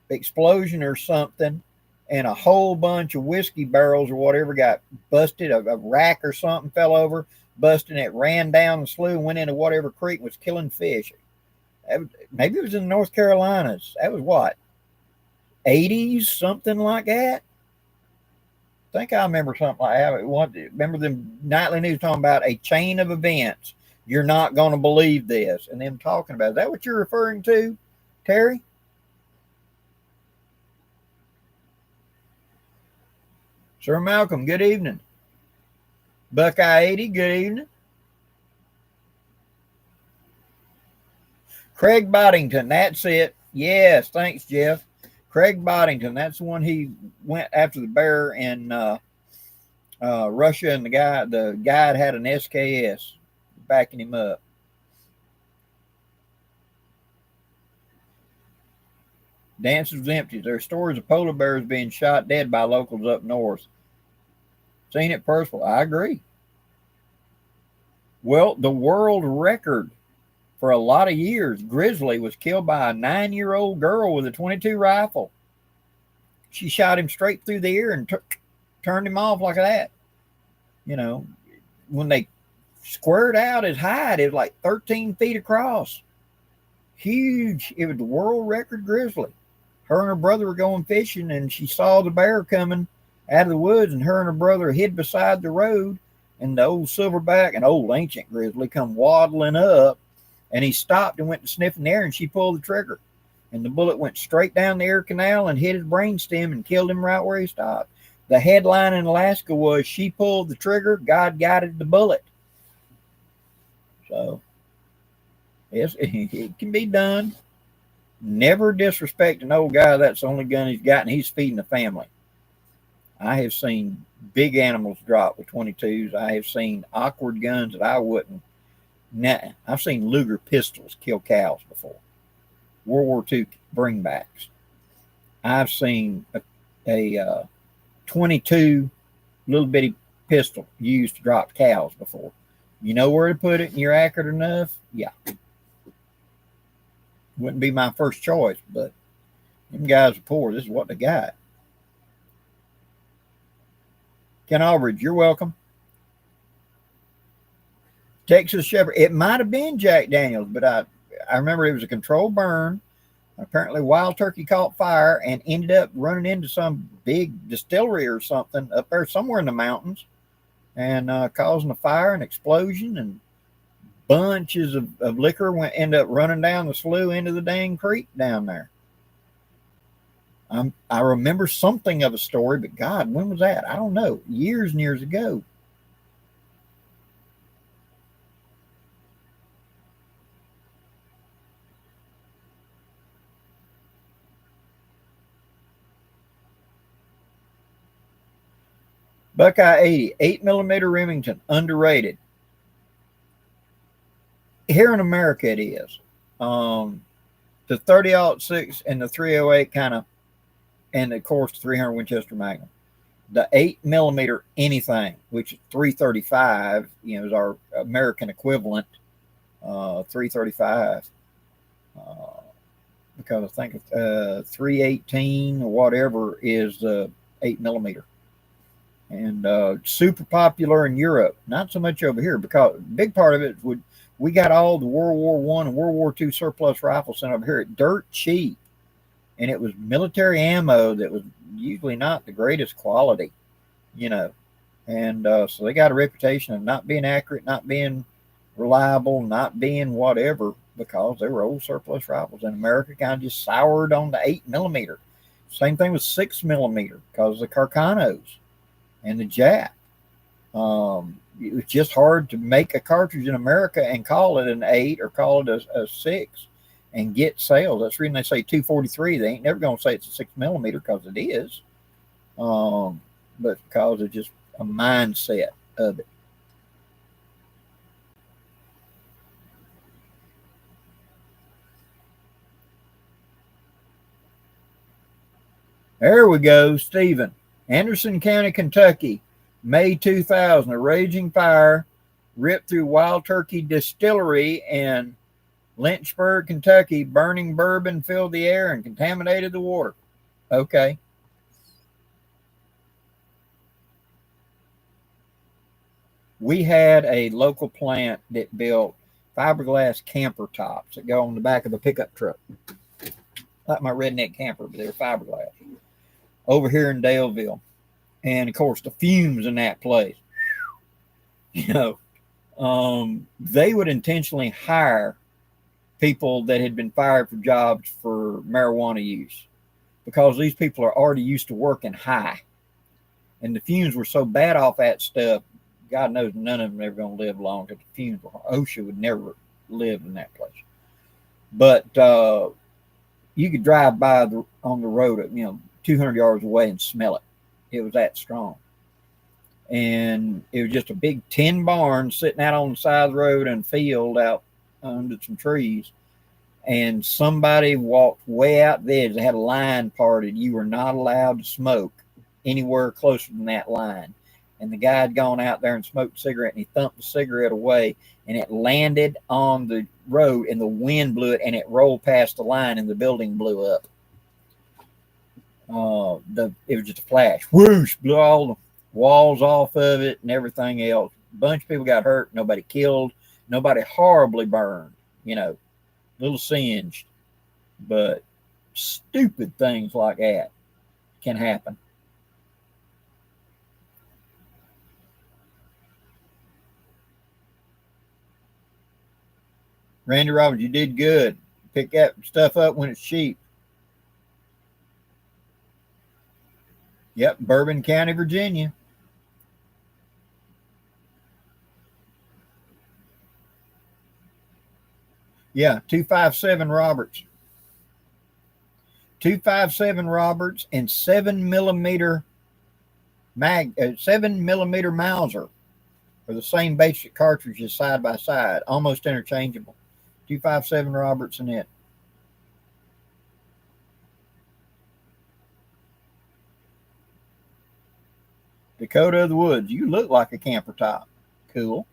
explosion or something, and a whole bunch of whiskey barrels or whatever got busted. A rack or something fell over, busted, and it ran down the slough and went into whatever creek, was killing fish. Maybe it was in the North Carolinas. That was what, 80s, something like that. I think I remember something like that. Remember the nightly news talking about a chain of events. You're not going to believe this. And them talking about it. Is that what you're referring to, Terry? Sir Malcolm, good evening. Buckeye 80, good evening. Craig Boddington, that's it. Yes, thanks, Jeff. Craig Boddington, that's the one. He went after the bear in Russia, and the guide had an SKS backing him up. Dances was empty. There are stories of polar bears being shot dead by locals up north. Seen it personally. I agree. Well, the world record for a lot of years, grizzly, was killed by a 9-year-old girl with a .22 rifle. She shot him straight through the ear and turned him off like that. You know, when they squared out his hide, it was like 13 feet across. Huge. It was the world record grizzly. Her and her brother were going fishing, and she saw the bear coming out of the woods, and her and her brother hid beside the road, and the old silverback, an old ancient grizzly, come waddling up, and he stopped and went to sniff in the air, and she pulled the trigger, and the bullet went straight down the ear canal and hit his brainstem and killed him right where he stopped. The headline in Alaska was, "She pulled the trigger, God guided the bullet." So, yes, it can be done. Never disrespect an old guy. That's the only gun he's got, and he's feeding the family. I have seen big animals drop with 22s. I have seen awkward guns that I wouldn't. I've seen Luger pistols kill cows before. World War II bringbacks. I've seen a 22 little bitty pistol used to drop cows before. You know where to put it and you're accurate enough? Yeah. Wouldn't be my first choice, but them guys are poor. This is what they got. Ken Aldridge, you're welcome. Texas Shepherd. It might have been Jack Daniels, but I remember it was a controlled burn. Apparently wild turkey caught fire and ended up running into some big distillery or something up there somewhere in the mountains, and causing a fire and explosion, and bunches of liquor ended up running down the slough into the dang creek down there. I remember something of a story, but God, when was that? I don't know. Years and years ago. Buckeye 80, 8mm Remington, underrated. Here in America, it is. The 30-06 and the 308 kind of, and of course, the 300 Winchester Magnum. The 8mm anything, which is 335, is our American equivalent, 335. Because I think 318 or whatever is the 8mm. And super popular in Europe, not so much over here, because a big part of it would, we got all the World War I and World War II surplus rifles sent over here at dirt cheap, and it was military ammo that was usually not the greatest quality, and so they got a reputation of not being accurate, not being reliable, not being whatever, because they were old surplus rifles. And America kind of just soured on the 8mm. Same thing with 6mm because of the Carcanos and the Jap. It was just hard to make a cartridge in America and call it an 8 or call it a 6 and get sales. That's the reason they say 243. They ain't never going to say it's a 6mm because it is, but because of just a mindset of it. There we go, Stephen. Anderson County, Kentucky, May 2000. A raging fire ripped through Wild Turkey Distillery in Lynchburg, Kentucky. Burning bourbon filled the air and contaminated the water. Okay. We had a local plant that built fiberglass camper tops that go on the back of a pickup truck. Like my redneck camper, but they're fiberglass. Over here in Daleville. And of course the fumes in that place, they would intentionally hire people that had been fired for jobs for marijuana use because these people are already used to working high, and the fumes were so bad off that stuff. God knows none of them are ever going to live long because the fumes were, OSHA would never live in that place. But you could drive by on the road, 200 yards away and smell it. It was that strong. And it was just a big tin barn sitting out on the side of the road and field out under some trees. And somebody walked way out there. They had a line parted. You were not allowed to smoke anywhere closer than that line. And the guy had gone out there and smoked a cigarette, and he thumped the cigarette away, and it landed on the road, and the wind blew it, and it rolled past the line, and the building blew up. It was just a flash. Whoosh, blew all the walls off of it and everything else. A bunch of people got hurt. Nobody killed. Nobody horribly burned. A little singed. But stupid things like that can happen. Randy Robbins, you did good. Pick that stuff up when it's cheap. Yep, Bourbon County, Virginia. Yeah, 257 Roberts. 257 Roberts and 7mm 7mm Mauser are the same basic cartridges side by side, almost interchangeable. 257 Roberts and it. Dakota of the Woods, you look like a camper top. Cool.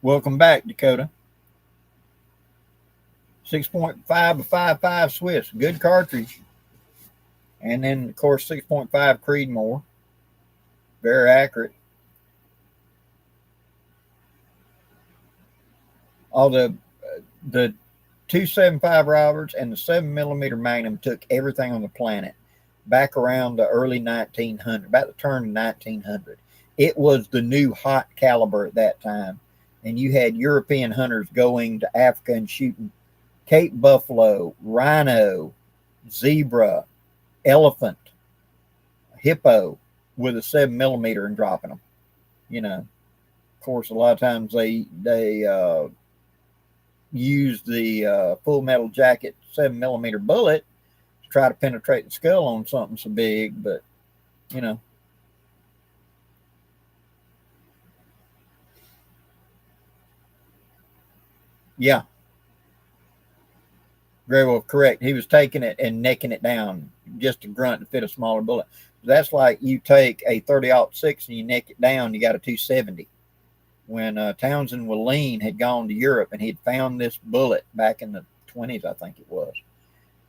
Welcome back, Dakota. 6.5 to 5.5 Swiss. Good cartridge. And then, of course, 6.5 Creedmoor. Very accurate. All the 275 Roberts and the 7mm Magnum took everything on the planet back around the early 1900s, about the turn of 1900. It was the new hot caliber at that time. And you had European hunters going to Africa and shooting Cape buffalo, rhino, zebra, elephant, hippo with a 7mm and dropping them. Of course, a lot of times they use the full metal jacket 7mm bullet to try to penetrate the skull on something so big, but yeah, very well correct. He was taking it and necking it down just to grunt to fit a smaller bullet. That's like you take a 30-06 and you neck it down, you got a 270. When Townsend Willeen had gone to Europe and he'd found this bullet back in the 20s, I think it was.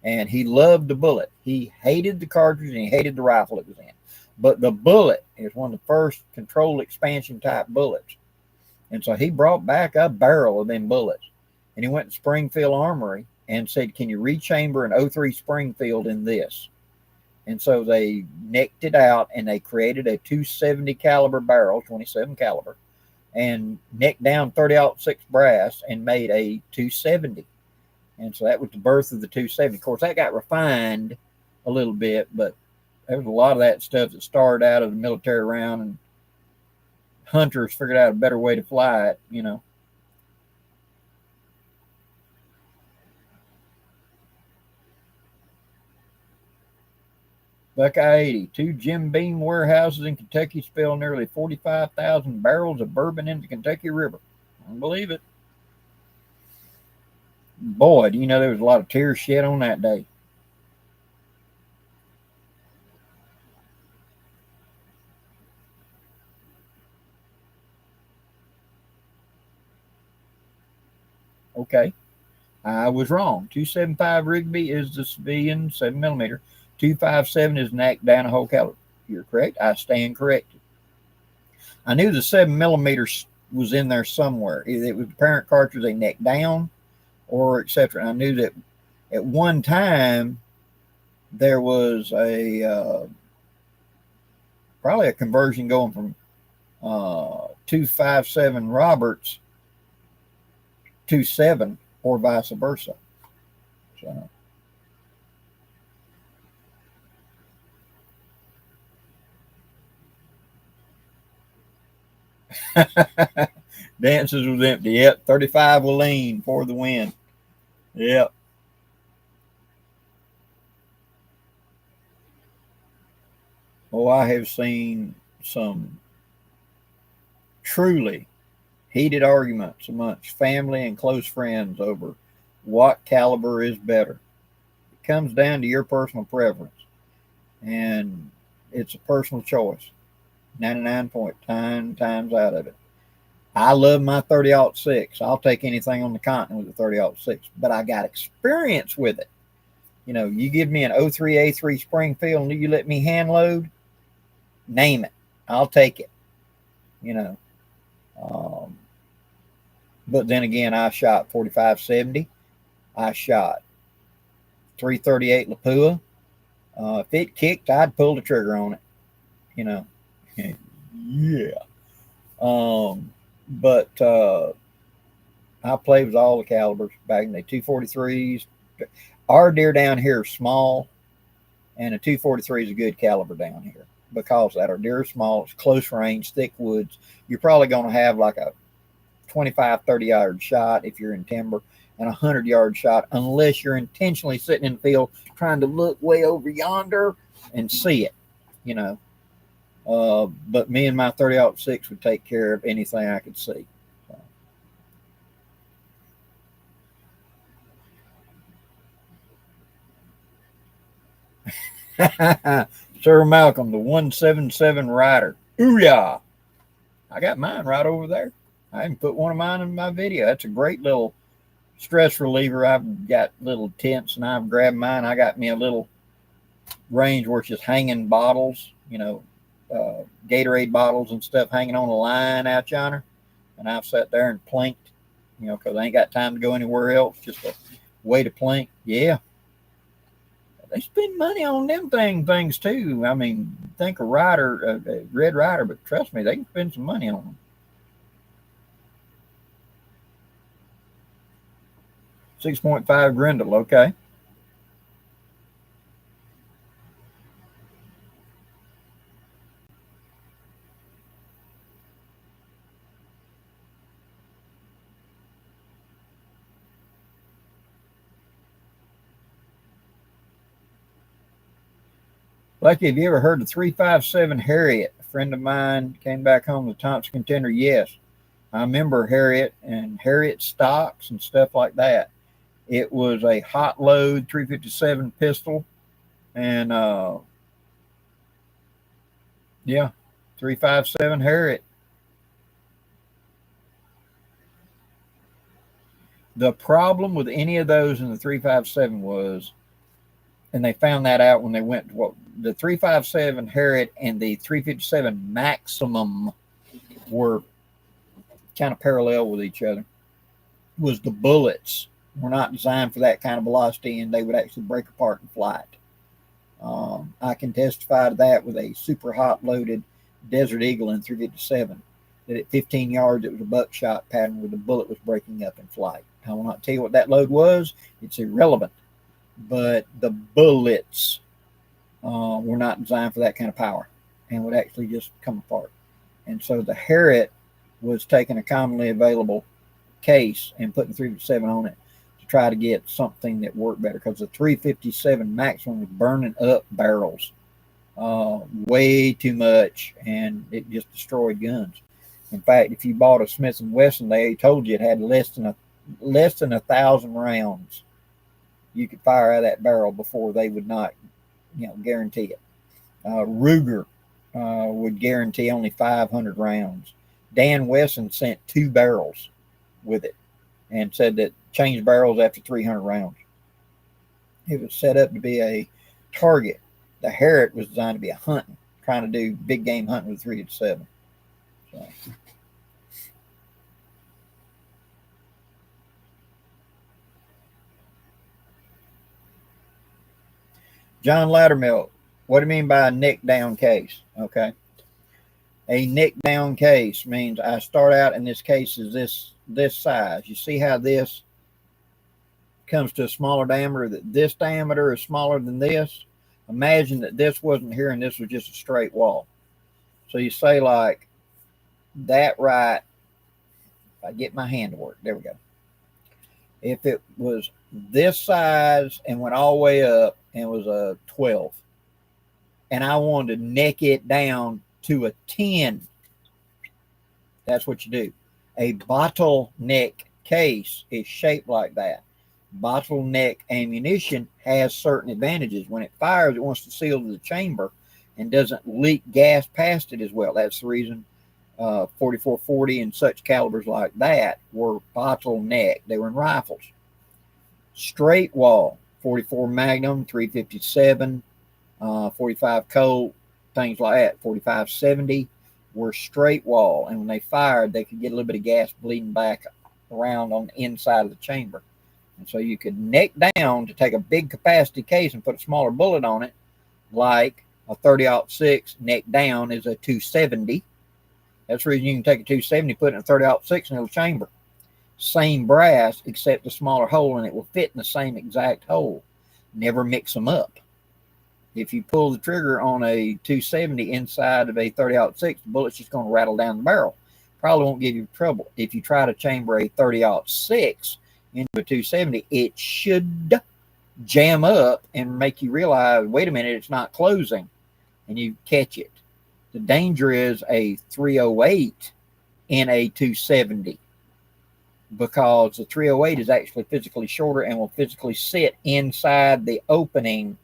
And he loved the bullet. He hated the cartridge and he hated the rifle it was in. But the bullet is one of the first controlled expansion type bullets. And so he brought back a barrel of them bullets. And he went to Springfield Armory and said, can you rechamber an 03 Springfield in this? And so they nicked it out and they created a 270 caliber barrel, 27 caliber, and nicked down 30-06 brass and made a 270. And so that was the birth of the 270. Of course, that got refined a little bit, but there was a lot of that stuff that started out of the military round, and hunters figured out a better way to fly it, you know. Buckeye 80. 2 Jim Beam warehouses in Kentucky spill nearly 45,000 barrels of bourbon into the Kentucky River. I don't believe it. Boy, do you know there was a lot of tears shed on that day. Okay, I was wrong. 275 Rigby is the civilian 7mm. 257 is knocked down a whole caliber. You're correct. I stand corrected. I knew the 7mm was in there somewhere. Either it was the parent cartridge they necked down, or etc. I knew that at one time there was a probably a conversion going from 257 Roberts to 7, or vice versa. So. Dances was empty. Yep. 35 will lean for the win. Yep. Oh, I have seen some truly heated arguments amongst family and close friends over what caliber is better. It comes down to your personal preference, and it's a personal choice. 99.9 times out of it. I love my 30-06. I'll take anything on the continent with a 30-06, but I got experience with it. You know, you give me an 03A3 Springfield and you let me hand load, name it. I'll take it. You know. But then again, I shot 45-70. I shot 338 Lapua. If it kicked, I'd pull the trigger on it. You know. Yeah. But I played with all the calibers back in the 243s. Our deer down here are small, and a 243 is a good caliber down here because that our deer are small. It's close range, thick woods. You're probably going to have like a 25, 30-yard shot if you're in timber, and a 100-yard shot unless you're intentionally sitting in the field trying to look way over yonder and see it, you know. But me and my 30-06 would take care of anything I could see. So. Sir Malcolm, the 177 Rider. Ooh-yah! I got mine right over there. I can put one of mine in my video. That's a great little stress reliever. I've got little tents, and I've grabbed mine. I got me a little range where it's just hanging bottles, you know, Gatorade bottles and stuff hanging on a line out yonder. And I've sat there and planked, you know, because I ain't got time to go anywhere else. Just a way to plank. Yeah. They spend money on them things too. I mean, think a rider, a Red Rider, but trust me, they can spend some money on them. 6.5 Grendel, okay. Lucky, have you ever heard of 357 Harriet? A friend of mine came back home with a Thompson contender. Yes, I remember Harriet and Harriet stocks and stuff like that. It was a hot load 357 pistol, and yeah, 357 Harriet. The problem with any of those in the 357 was, and they found that out when they went to what the 357 Harriet and the 357 Maximum were kind of parallel with each other, was the bullets were not designed for that kind of velocity, and they would actually break apart in flight. I can testify to that with a super hot loaded Desert Eagle in 357. That at 15 yards, it was a buckshot pattern where the bullet was breaking up in flight. I will not tell you what that load was. It's irrelevant. But the bullets were not designed for that kind of power and would actually just come apart. And so the Harriet was taking a commonly available case and putting 357 on it to try to get something that worked better, because the 357 maximum was burning up barrels way too much, and it just destroyed guns. In fact, if you bought a Smith & Wesson, they told you it had less than 1,000 rounds you could fire out of that barrel before they would not, guarantee it. Ruger would guarantee only 500 rounds. Dan Wesson sent 2 barrels with it and said that changed barrels after 300 rounds. It was set up to be a target. The Harriet was designed to be a hunting, trying to do big game hunting with 357. So. John Loudermilk, what do you mean by a neck down case? Okay. A neck down case means I start out, and this case is this size. You see how this comes to a smaller diameter, that this diameter is smaller than this? Imagine that this wasn't here and this was just a straight wall. So you say like that, right? If I get my hand to work, there we go. If it was this size and went all the way up and was a 12, and I wanted to neck it down to a 10, that's what you do. A bottleneck case is shaped like that. Bottleneck ammunition has certain advantages. When it fires, it wants to seal to the chamber and doesn't leak gas past it as well. That's the reason 4440 and such calibers like that were bottleneck. They were in rifles. Straight wall, 44 Magnum, 357, 45 Colt, things like that, 4570 were straight wall. And when they fired, they could get a little bit of gas bleeding back around on the inside of the chamber. And so you could neck down to take a big capacity case and put a smaller bullet on it, like a 30-06 neck down is a 270. That's the reason you can take a 270, put it in a 30-06 in a chamber. Same brass, except a smaller hole, and it will fit in the same exact hole. Never mix them up. If you pull the trigger on a 270 inside of a 30-06, the bullet's just going to rattle down the barrel. Probably won't give you trouble. If you try to chamber a 30-06 into a 270, it should jam up and make you realize, wait a minute, it's not closing, and you catch it. The danger is a 308 in a 270, because the 308 is actually physically shorter and will physically sit inside the opening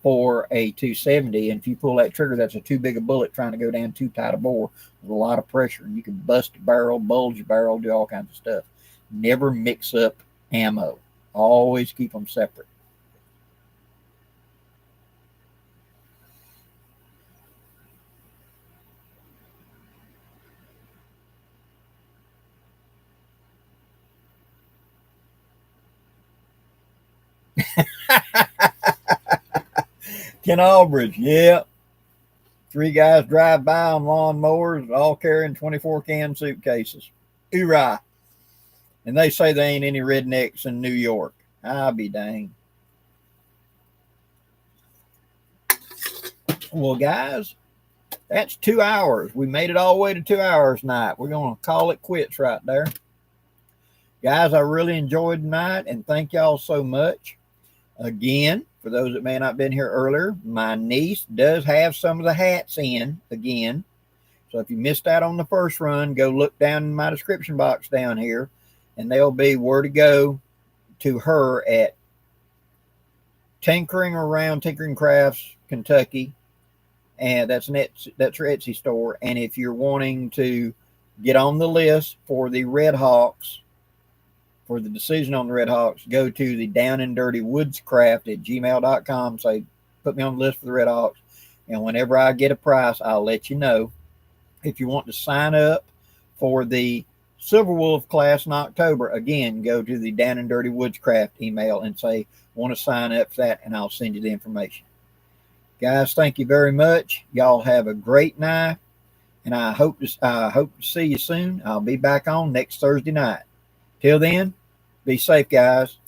for a 270. And if you pull that trigger, that's a too big a bullet trying to go down too tight a bore with a lot of pressure. You can bust a barrel, bulge a barrel, do all kinds of stuff. Never mix up ammo. Always keep them separate. Ken Albridge, yeah. 3 guys drive by on lawnmowers, all carrying 24-can suitcases. Hoorah. And they say there ain't any rednecks in New York. I'll be dang. Well, guys, that's 2 hours. We made it all the way to 2 hours tonight. We're going to call it quits right there. Guys, I really enjoyed tonight, and thank y'all so much. Again, for those that may not have been here earlier, my niece does have some of the hats in again. So if you missed out on the first run, go look down in my description box down here, and there'll be where to go to her at Tinkering Around Tinkering Crafts, Kentucky. And that's her Etsy store. And if you're wanting to get on the list for the Red Hawks, for the decision on the Red Hawks, go to the downndirtywoodscraft at gmail.com. Say, put me on the list for the Red Hawks. And whenever I get a price, I'll let you know. If you want to sign up for the Silver Wolf class in October, again, go to the Down and Dirty Woodscraft email and say, want to sign up for that, and I'll send you the information. Guys, thank you very much. Y'all have a great night, and I hope to see you soon. I'll be back on next Thursday night. Till then, be safe, guys.